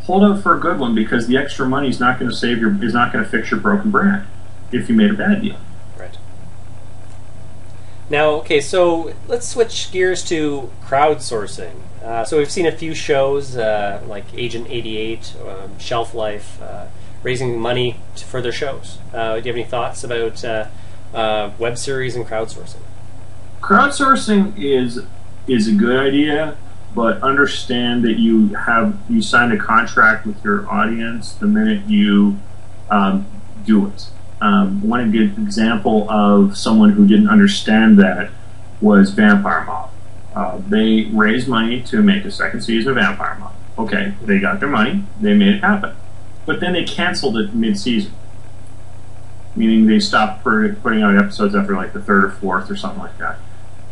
Speaker 2: hold out for a good one, because the extra money is not going to fix your broken brand if you made a bad deal.
Speaker 1: Right. Now, okay, so let's switch gears to crowdsourcing. So we've seen a few shows like Agent 88, Shelf Life, raising money for their shows. Do you have any thoughts about web series and crowdsourcing?
Speaker 2: Crowdsourcing is a good idea, but understand that you signed a contract with your audience the minute you do it. One good example of someone who didn't understand that was Vampire Mob. They raised money to make a second season of Vampire Mob. Okay, they got their money, they made it happen. but then they canceled it mid-season, meaning they stopped putting out episodes after like the third or fourth or something like that.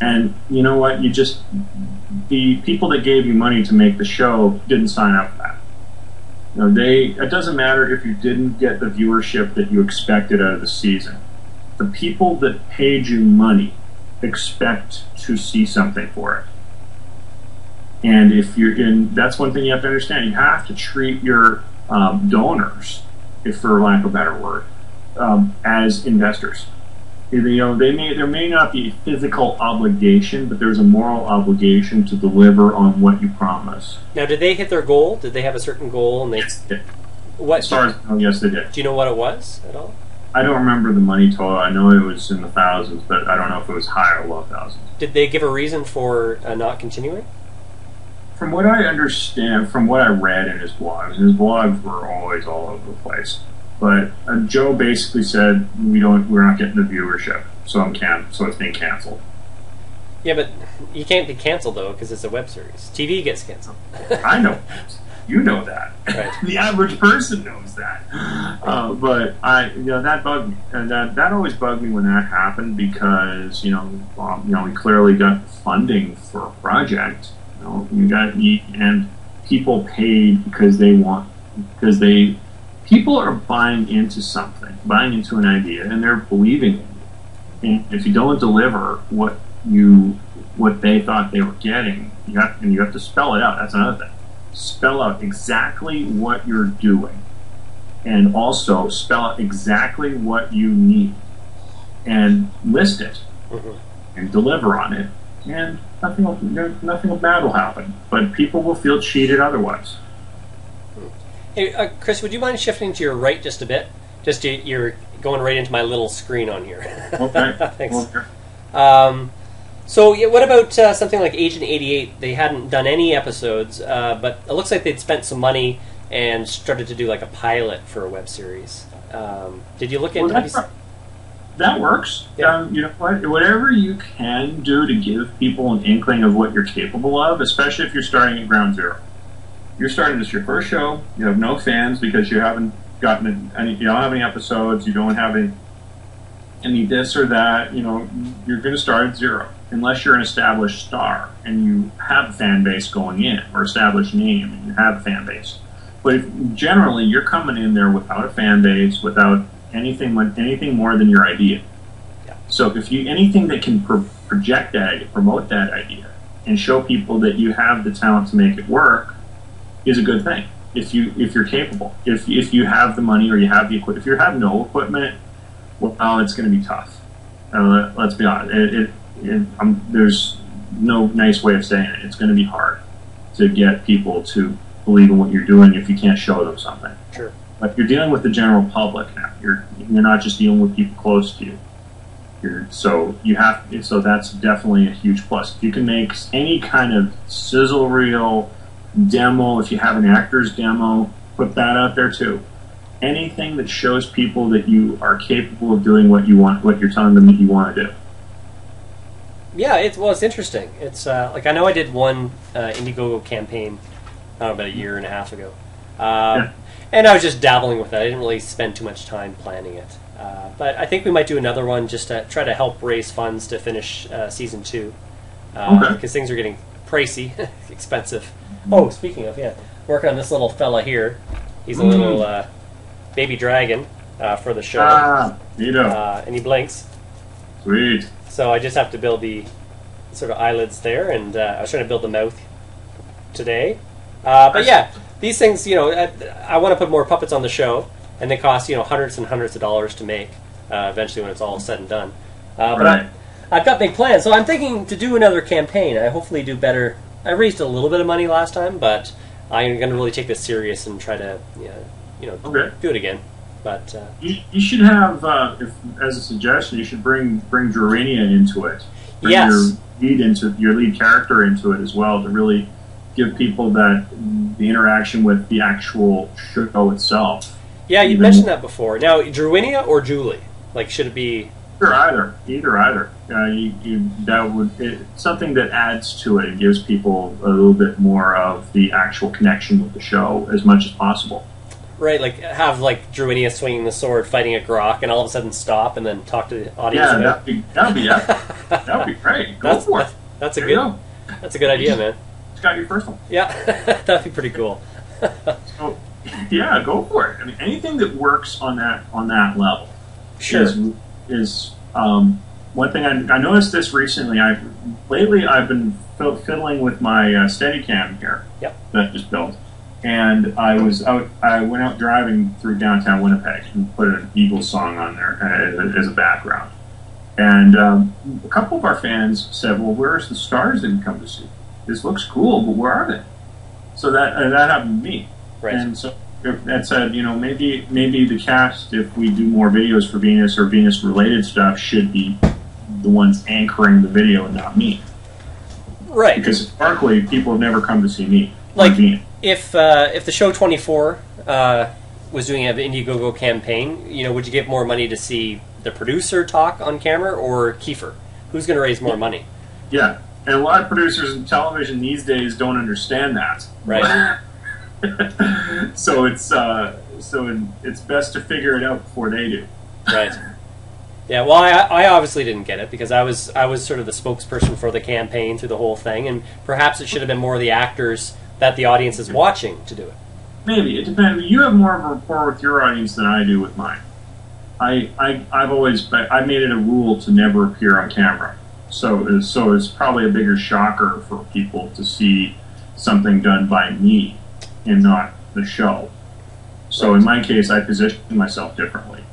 Speaker 2: And you know what? The people that gave you money to make the show didn't sign up for that. You know, it doesn't matter if you didn't get the viewership that you expected out of the season. The people that paid you money expect to see something for it. And if you're in, that's one thing you have to understand. You have to treat your donors, if for lack of a better word, as investors. You know, there may not be a physical obligation, but there's a moral obligation to deliver on what you promise.
Speaker 1: Now, did they hit their goal? Did they have a certain goal? And
Speaker 2: Yes, they did.
Speaker 1: What?
Speaker 2: As far as yes, they did.
Speaker 1: Do you know what it was at all?
Speaker 2: I don't remember the money total. I know it was in the thousands, but I don't know if it was high or low thousands.
Speaker 1: Did they give a reason for not continuing?
Speaker 2: From what I understand, from what I read in his blogs were always all over the place. But Joe basically said we're not getting the viewership, so it's being canceled.
Speaker 1: Yeah, but you can't be canceled though because it's a web series. TV gets canceled.
Speaker 2: I know, you know that.
Speaker 1: Right.
Speaker 2: The average person knows that. But that bugged me, and that always bugged me when that happened because we clearly got funding for a project. And people paid because people are buying into something, buying into an idea, and they're believing in it. And if you don't deliver what they thought they were getting, you have to spell it out. That's another thing. Spell out exactly what you're doing, and also spell out exactly what you need, and list it, and deliver on it, and nothing bad will happen. But people will feel cheated otherwise.
Speaker 1: Hey, Chris, would you mind shifting to your right just a bit? You're going right into my little screen on here.
Speaker 2: Okay.
Speaker 1: Thanks. So, what about something like Agent 88? They hadn't done any episodes, but it looks like they'd spent some money and started to do like a pilot for a web series. Did you look into
Speaker 2: that works.
Speaker 1: Yeah.
Speaker 2: You know what? Whatever you can do to give people an inkling of what you're capable of, especially if you're starting at ground zero. You're starting this your first show. You have no fans because you haven't gotten any. You don't have any episodes. You don't have any this or that. You're going to start at zero unless you're an established star and you have a fan base going in, or established name and you have a fan base. But generally, you're coming in there without a fan base, without anything more than your idea.
Speaker 1: Yeah.
Speaker 2: So if anything that can project that idea, promote that idea, and show people that you have the talent to make it work, is a good thing. If you're capable, if you have the money or you have the equipment. If you have no equipment, well, it's going to be tough. Let's be honest. There's no nice way of saying it. It's going to be hard to get people to believe in what you're doing if you can't show them something.
Speaker 1: Sure.
Speaker 2: But you're dealing with the general public now. You're not just dealing with people close to you. So that's definitely a huge plus. If you can make any kind of sizzle reel demo, if you have an actor's demo, put that out there too. Anything that shows people that you are capable of doing what you're telling them that you want to do.
Speaker 1: Yeah, it's interesting. It's like I know I did one Indiegogo campaign about a year and a half ago, and I was just dabbling with it. I didn't really spend too much time planning it, but I think we might do another one just to try to help raise funds to finish season 2, because things are getting pricey, expensive. Oh, speaking of, working on this little fella here. He's a little baby dragon for the show. And he blinks.
Speaker 2: Sweet.
Speaker 1: So I just have to build the sort of eyelids there, and I was trying to build the mouth today. But yeah, these things, I want to put more puppets on the show, and they cost, hundreds and hundreds of dollars to make, eventually when it's all said and done. But I've got big plans, so I'm thinking to do another campaign. I hopefully do better. I raised a little bit of money last time, but I'm going to really take this serious and try to, do it again. But
Speaker 2: you should have, as a suggestion, you should bring Durinia into it. Bring
Speaker 1: yes.
Speaker 2: your lead character into it as well, to really give people the interaction with the actual show itself.
Speaker 1: Yeah, you mentioned that before. Now, Druinia or Julie? Like, should it be?
Speaker 2: Sure, either. Something that adds to it and gives people a little bit more of the actual connection with the show as much as possible.
Speaker 1: Right, like have like Druinia swinging the sword, fighting a grok, and all of a sudden stop and then talk to the audience.
Speaker 2: Yeah, that'd be epic. That'd be great. Go for it.
Speaker 1: That's a good. That's a good idea, man.
Speaker 2: It's got your first one.
Speaker 1: Yeah, that'd be pretty cool.
Speaker 2: So, yeah, go for it. I mean, anything that works on that level.
Speaker 1: Sure.
Speaker 2: Is one thing I noticed this recently. Lately I've been fiddling with my Steadicam here.
Speaker 1: Yep. That
Speaker 2: I just built. And I went out driving through downtown Winnipeg and put an Eagles song on there as a background. And a couple of our fans said, well, where's the stars that you come to see? This looks cool, but where are they? So that happened to me.
Speaker 1: Right.
Speaker 2: And so that said, maybe the cast, if we do more videos for Venus or Venus-related stuff, should be the ones anchoring the video and not me.
Speaker 1: Right.
Speaker 2: Because historically, people have never come to see me.
Speaker 1: Like, if the show 24 was doing an Indiegogo campaign, would you give more money to see the producer talk on camera or Kiefer? Who's going to raise more money?
Speaker 2: Yeah, and a lot of producers in television these days don't understand that.
Speaker 1: Right.
Speaker 2: So it's best to figure it out before they do.
Speaker 1: Right. Yeah, well, I obviously didn't get it because I was sort of the spokesperson for the campaign through the whole thing, and perhaps it should have been more the actors that the audience is watching to do it.
Speaker 2: Maybe. It depends. You have more of a rapport with your audience than I do with mine. I've made it a rule to never appear on camera. So it's probably a bigger shocker for people to see something done by me and not the show. So in my case, I position myself differently.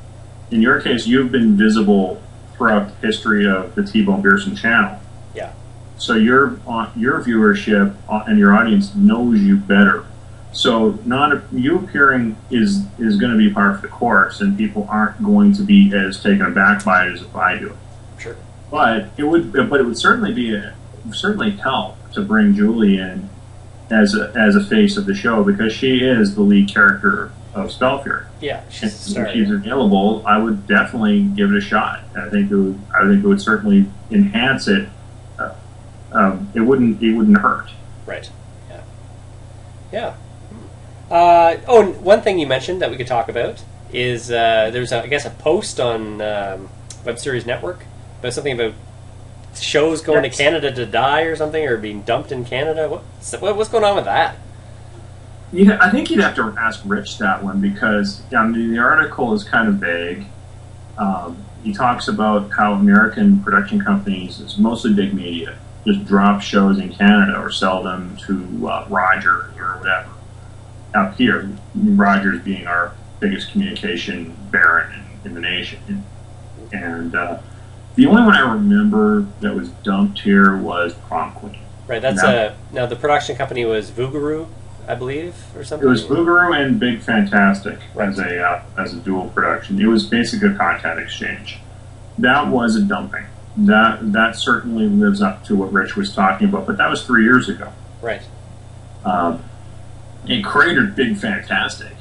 Speaker 2: In your case, you've been visible throughout the history of the T-Bone Beerson channel.
Speaker 1: Yeah.
Speaker 2: So your viewership and your audience knows you better. So you appearing is going to be part of the course, and people aren't going to be as taken aback by it as if I do it.
Speaker 1: Sure.
Speaker 2: But it would certainly help to bring Julie in as a face of the show, because she is the lead character of Spellfury.
Speaker 1: Yeah,
Speaker 2: if she's available, I would definitely give it a shot. I think it would certainly enhance it. It wouldn't hurt.
Speaker 1: Right. Yeah. Yeah. And one thing you mentioned that we could talk about is there's I guess a post on Webseries Network about something about shows going to Canada to die or something, or being dumped in Canada. What's going on with that?
Speaker 2: I think you'd have to ask Rich that one, because the article is kind of vague. He talks about how American production companies, it's mostly big media, just drop shows in Canada or sell them to Rogers or whatever. Up here, Rogers being our biggest communication baron in the nation. And the only one I remember that was dumped here was Prom Queen.
Speaker 1: Right, that's now the production company was Vugaru, I believe, or something?
Speaker 2: It was Vugaru and Big Fantastic as a dual production. It was basically a content exchange. That was a dumping. That certainly lives up to what Rich was talking about, but that was 3 years ago.
Speaker 1: Right.
Speaker 2: It cratered Big Fantastic,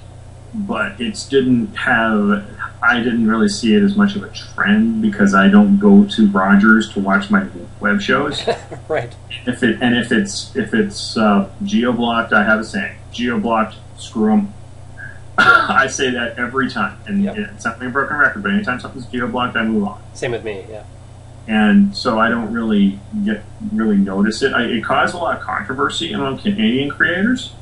Speaker 2: but it didn't have. I didn't really see it as much of a trend because I don't go to Rogers to watch my web shows.
Speaker 1: Right.
Speaker 2: If it's geo-blocked, I have a saying: geo-blocked, screw them. I say that every time, and it's not a broken record. But anytime something's geo-blocked, I move on.
Speaker 1: Same with me. Yeah.
Speaker 2: And so I don't really notice it. It caused a lot of controversy among Canadian creators.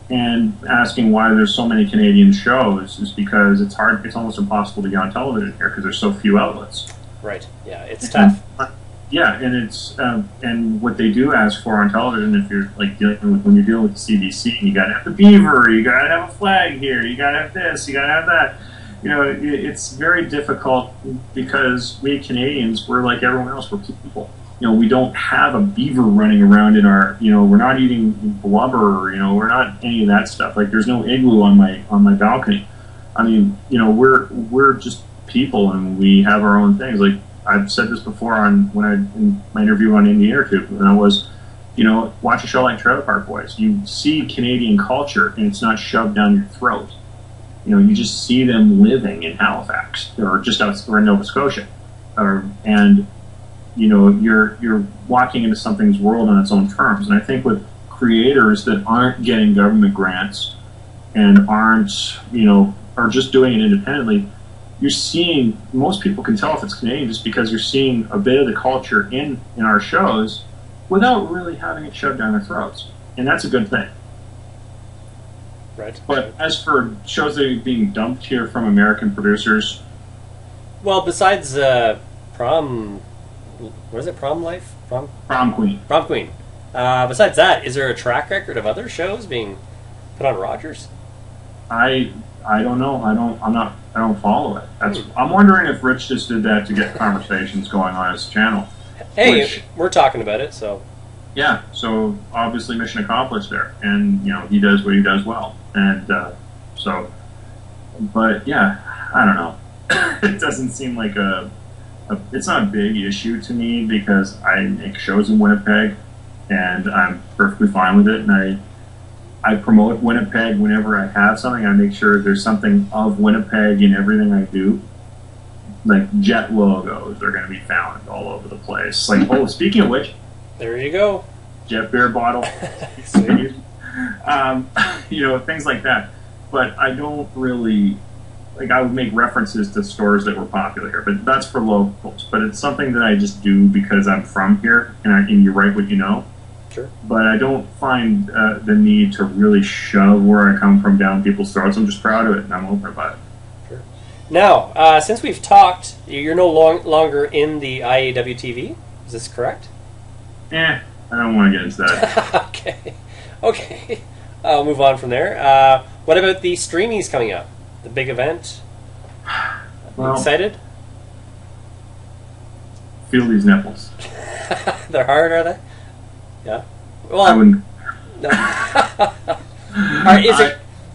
Speaker 2: And asking why there's so many Canadian shows is because it's hard. It's almost impossible to get on television here because there's so few outlets.
Speaker 1: Right. Yeah, it's tough.
Speaker 2: Yeah, and it's and what they do ask for on television, if you're when you're dealing with the CBC, you gotta have the beaver, you gotta have a flag here, you gotta have this, you gotta have that. It's very difficult because we Canadians, we're like everyone else. We're people. We don't have a beaver running around in our, we're not eating blubber, we're not any of that stuff. Like, there's no igloo on my balcony. I mean, we're just people, and we have our own things. Like, I've said this before in my interview on Indie Intertube, and I was, watch a show like Trailer Park Boys. You see Canadian culture, and it's not shoved down your throat. You just see them living in Halifax, or just or in Nova Scotia, and you're walking into something's world on its own terms. And I think with creators that aren't getting government grants and aren't, are just doing it independently, you're seeing, most people can tell if it's Canadian just because you're seeing a bit of the culture in our shows without really having it shoved down their throats. And that's a good thing.
Speaker 1: Right.
Speaker 2: But as for shows that are being dumped here from American producers...
Speaker 1: Well, besides Prom... What is it? Prom Life?
Speaker 2: Prom Queen.
Speaker 1: Prom Queen. Besides that, is there a track record of other shows being put on Rogers?
Speaker 2: I don't know. I don't follow it. I'm wondering if Rich just did that to get conversations going on his channel.
Speaker 1: Hey, we're talking about it, so...
Speaker 2: Yeah, so obviously mission accomplished there. And, he does what he does well. And but yeah, I don't know. It doesn't seem like it's not a big issue to me because I make shows in Winnipeg and I'm perfectly fine with it. And I promote Winnipeg whenever I have something. I make sure there's something of Winnipeg in everything I do. Like jet logos are going to be found all over the place. Like, oh, speaking of which,
Speaker 1: there you go.
Speaker 2: Jet beer bottle. Things like that. But I don't really, I would make references to stores that were popular here, but that's for locals. But it's something that I just do because I'm from here, and you write what you know.
Speaker 1: Sure.
Speaker 2: But I don't find the need to really shove where I come from down people's throats. I'm just proud of it, and I'm open about it.
Speaker 1: Sure. Now, since we've talked, you're no longer in the IAW TV. Is this correct?
Speaker 2: I don't want to get into that.
Speaker 1: Okay. I'll move on from there. What about the Streamies coming up? The big event?
Speaker 2: Well,
Speaker 1: excited?
Speaker 2: Feel these nipples.
Speaker 1: They're hard, are they? Yeah. Well,
Speaker 2: I wouldn't.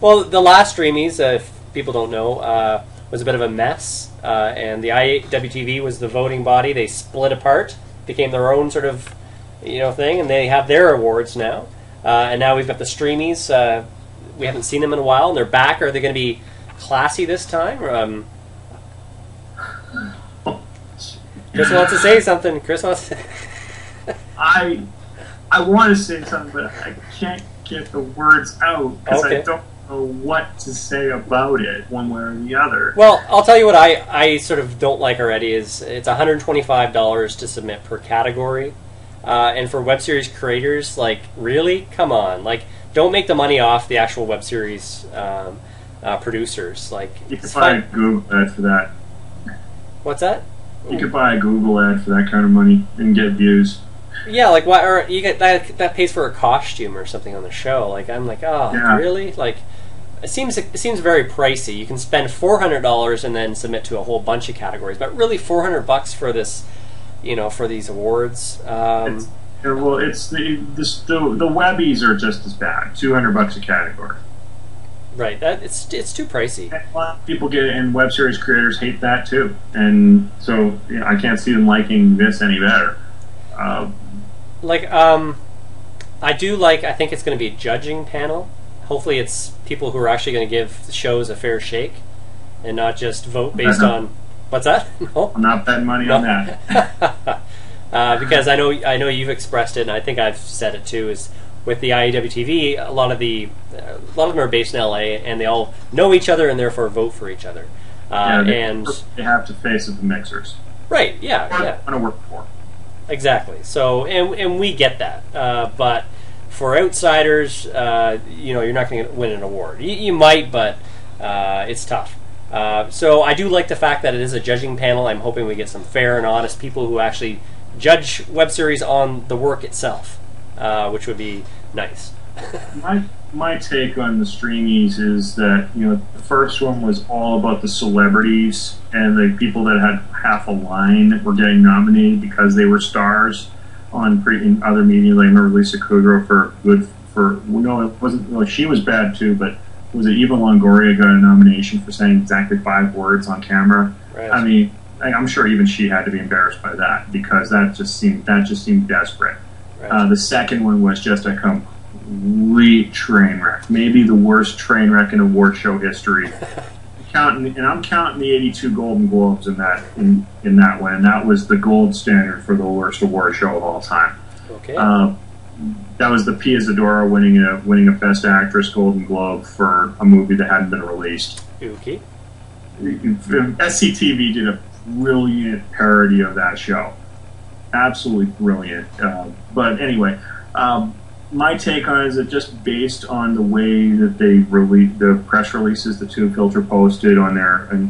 Speaker 1: Well, the last Streamies, if people don't know, was a bit of a mess, and the IAWTV was the voting body. They split apart, became their own sort of thing, and they have their awards now. And now we've got the Streamies. We haven't seen them in a while, and they're back. Are they going to be classy this time? Chris wants to say something. Chris wants to...
Speaker 2: I want to say something, but I can't get the words out because I don't know what to say about it, one way or the other.
Speaker 1: Well, I'll tell you what I sort of don't like already is it's $125 to submit per category. And for web series creators, really? Come on. Don't make the money off the actual web series producers.
Speaker 2: You could buy a Google ad for that.
Speaker 1: What's that?
Speaker 2: You could buy a Google ad for that kind of money and get views.
Speaker 1: Yeah, why? Or you get that pays for a costume or something on the show. I'm really? It seems very pricey. You can spend $400 and then submit to a whole bunch of categories, but really $400 for this, for these awards.
Speaker 2: It's the webbies are just as bad. $200 a category.
Speaker 1: Right. It's too pricey.
Speaker 2: And a lot of people get it, and web series creators hate that too. And so I can't see them liking this any better.
Speaker 1: I think it's going to be a judging panel. Hopefully it's people who are actually going to give shows a fair shake and not just vote based on... What's that? No?
Speaker 2: I'm not betting money on that.
Speaker 1: Because I know you've expressed it, and I think I've said it too, is with the IAWTV, a lot of them are based in LA, and they all know each other and therefore vote for each other.
Speaker 2: And they have to face the mixers.
Speaker 1: Right, yeah.
Speaker 2: Want to work for.
Speaker 1: Exactly. So, and we get that. But for outsiders, you're not going to win an award. You might, but it's tough. So I do like the fact that it is a judging panel. I'm hoping we get some fair and honest people who actually judge web series on the work itself, which would be nice.
Speaker 2: My take on the Streamies is that the first one was all about the celebrities and the people that had half a line that were getting nominated because they were stars in other media. I remember Lisa Kudrow it wasn't. Well, she was bad too, but was it Eva Longoria got a nomination for saying exactly 5 words on camera?
Speaker 1: Right.
Speaker 2: I mean, I'm sure even she had to be embarrassed by that because that just seemed desperate. Right. The second one was just a complete train wreck, maybe the worst train wreck in award show history. I'm counting the 82 Golden Globes in that one, and that was the gold standard for the worst award show of all time.
Speaker 1: Okay.
Speaker 2: that was the Pia Zadora winning a Best Actress Golden Globe for a movie that hadn't been released.
Speaker 1: Okay.
Speaker 2: SCTV did a brilliant parody of that show. Absolutely brilliant. But anyway, my take on it is that just based on the way that they released the press releases the Tube Filter posted on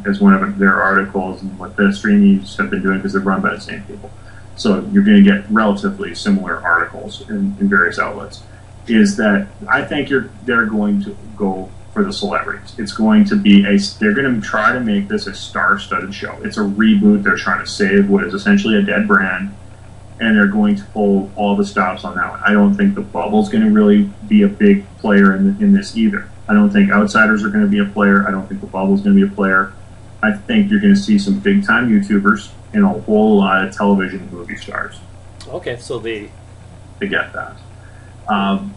Speaker 2: as one of their articles, and what the Streamies have been doing, because they're run by the same people, so you're going to get relatively similar articles in various outlets, is that I think they're going to go for the celebrities. It's going to be they're going to try to make this a star-studded show. It's a reboot. They're trying to save what is essentially a dead brand, and they're going to pull all the stops on that one. I don't think the Bubble's going to really be a big player in this either. I don't think Outsiders are going to be a player. I don't think the Bubble's going to be a player. I think you're going to see some big-time YouTubers and a whole lot of television and movie stars.
Speaker 1: Okay, so they
Speaker 2: get that.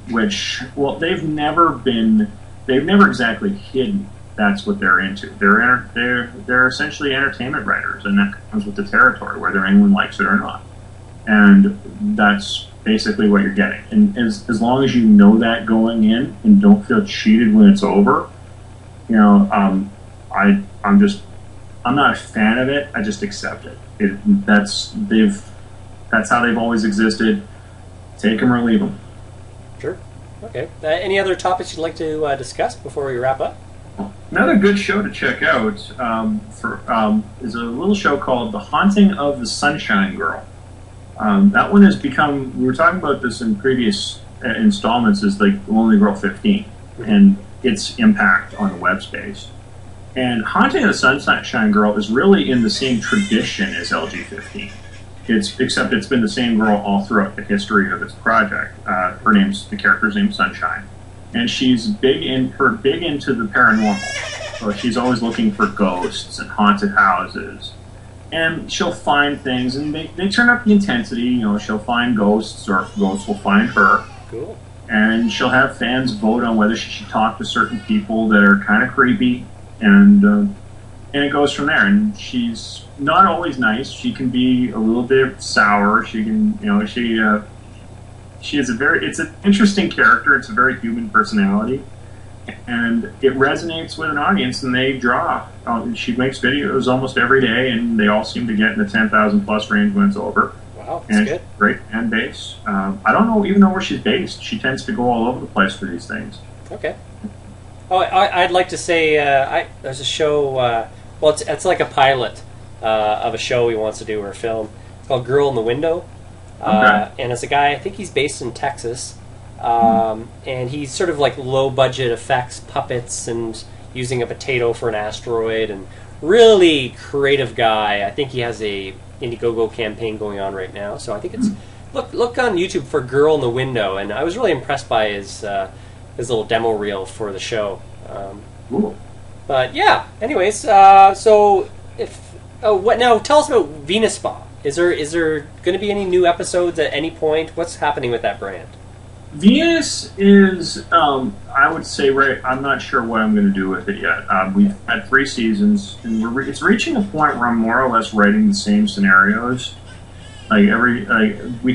Speaker 2: Which, well, they've never exactly hidden that's what they're into. They're essentially entertainment writers, and that comes with the territory, whether anyone likes it or not. And that's basically what you're getting. And as long as you know that going in and don't feel cheated when it's over, I'm not a fan of it. I just accept it. That's how they've always existed. Take them or leave them.
Speaker 1: Sure. Okay. Any other topics you'd like to discuss before we wrap up?
Speaker 2: Another good show to check out is a little show called The Haunting of the Sunshine Girl. That one has become, we were talking about this in previous installments, is like Lonely Girl 15 and its impact on the web space. And Haunting of the Sunshine Girl is really in the same tradition as LG15. Except it's been the same girl all throughout the history of its project. The character's name's Sunshine. And she's big into the paranormal. So she's always looking for ghosts and haunted houses. And she'll find things, and they turn up the intensity. She'll find ghosts, or ghosts will find her.
Speaker 1: Cool.
Speaker 2: And she'll have fans vote on whether she should talk to certain people that are kind of creepy, and it goes from there. And she's not always nice. She can be a little bit sour. She can, she is it's an interesting character. It's a very human personality. And it resonates with an audience, and they draw. She makes videos almost every day, and they all seem to get in the 10,000 plus range when it's over.
Speaker 1: Wow, that's good.
Speaker 2: Great fan base. I don't even know where she's based. She tends to go all over the place for these things.
Speaker 1: Okay. Oh, I'd like to say there's a show. Well, it's like a pilot of a show he wants to do, or a film. It's called Girl in the Window.
Speaker 2: Okay.
Speaker 1: And it's a guy, I think he's based in Texas. And he's sort of like low-budget effects, puppets, and using a potato for an asteroid, and really creative guy. I think he has a Indiegogo campaign going on right now. So I think it's look on YouTube for Girl in the Window, and I was really impressed by his little demo reel for the show.
Speaker 2: Cool.
Speaker 1: But yeah, anyways, so what now? Tell us about Venus Spa. Is there going to be any new episodes at any point? What's happening with that brand?
Speaker 2: Venus is, I would say, I'm not sure what I'm going to do with it yet. We've had 3 seasons, and it's reaching a point where I'm more or less writing the same scenarios. We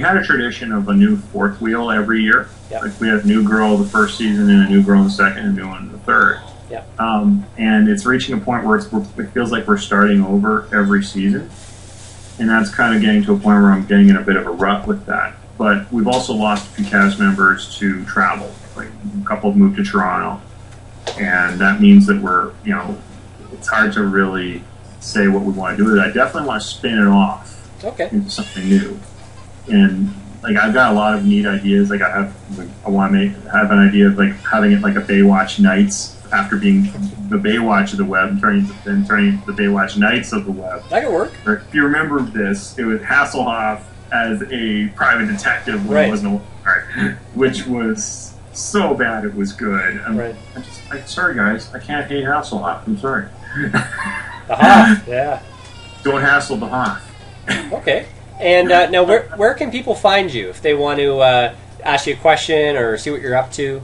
Speaker 2: had a tradition of a new 4th wheel every year.
Speaker 1: Yep.
Speaker 2: Like we had a new girl the first season, and a new girl in the second, and a new one in the third.
Speaker 1: Yep.
Speaker 2: And it's reaching a point where it feels like we're starting over every season. And that's kind of getting to a point where I'm getting in a bit of a rut with that. But we've also lost a few cast members to travel. Like a couple have moved to Toronto, and that means that it's hard to really say what we want to do with it. I definitely want to spin it off into something new. And like I've got a lot of neat ideas. Like I want to have an idea of like having it like a Baywatch Nights, after being the Baywatch of the web, and turning into the Baywatch Nights of the web.
Speaker 1: That could work.
Speaker 2: If you remember this, it was Hasselhoff as a private detective when it wasn't which was so bad it was good. I'm sorry guys, I can't hate Hasselhoff. I'm sorry.
Speaker 1: The Hoff, yeah.
Speaker 2: Don't hassle the Hoff.
Speaker 1: Okay. And now, where can people find you if they want to ask you a question or see what you're up to?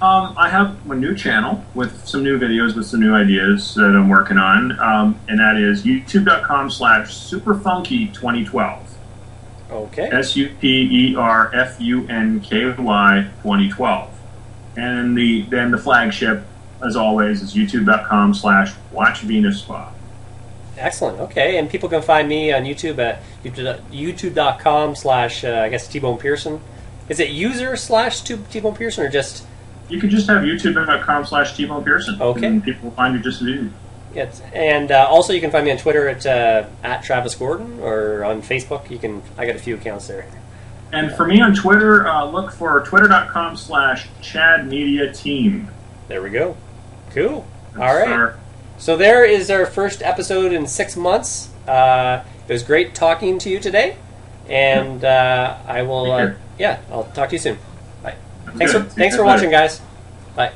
Speaker 2: I have a new channel with some new videos with some new ideas that I'm working on, and that is youtube.com/superfunky2012.
Speaker 1: Okay.
Speaker 2: SUPERFUNKY 2012. And then the flagship, as always, is youtube.com/WatchVenusSpa.
Speaker 1: Excellent. Okay, and people can find me on YouTube at youtube.com/ I guess T-Bone Pearson. Is it user / T-Bone Pearson or just?
Speaker 2: You could just have youtube.com/T-Bone Pearson.
Speaker 1: Okay.
Speaker 2: And people will find you just as easy.
Speaker 1: Yes, and also you can find me on Twitter at Travis Gordon, or on Facebook. I got a few accounts there.
Speaker 2: And for me on Twitter, look for twitter.com/ChadMediaTeam.
Speaker 1: There we go. Cool. All right. So there is our first episode in 6 months. It was great talking to you today, and I will. I'll talk to you soon. Bye. Thanks for watching, guys. Bye.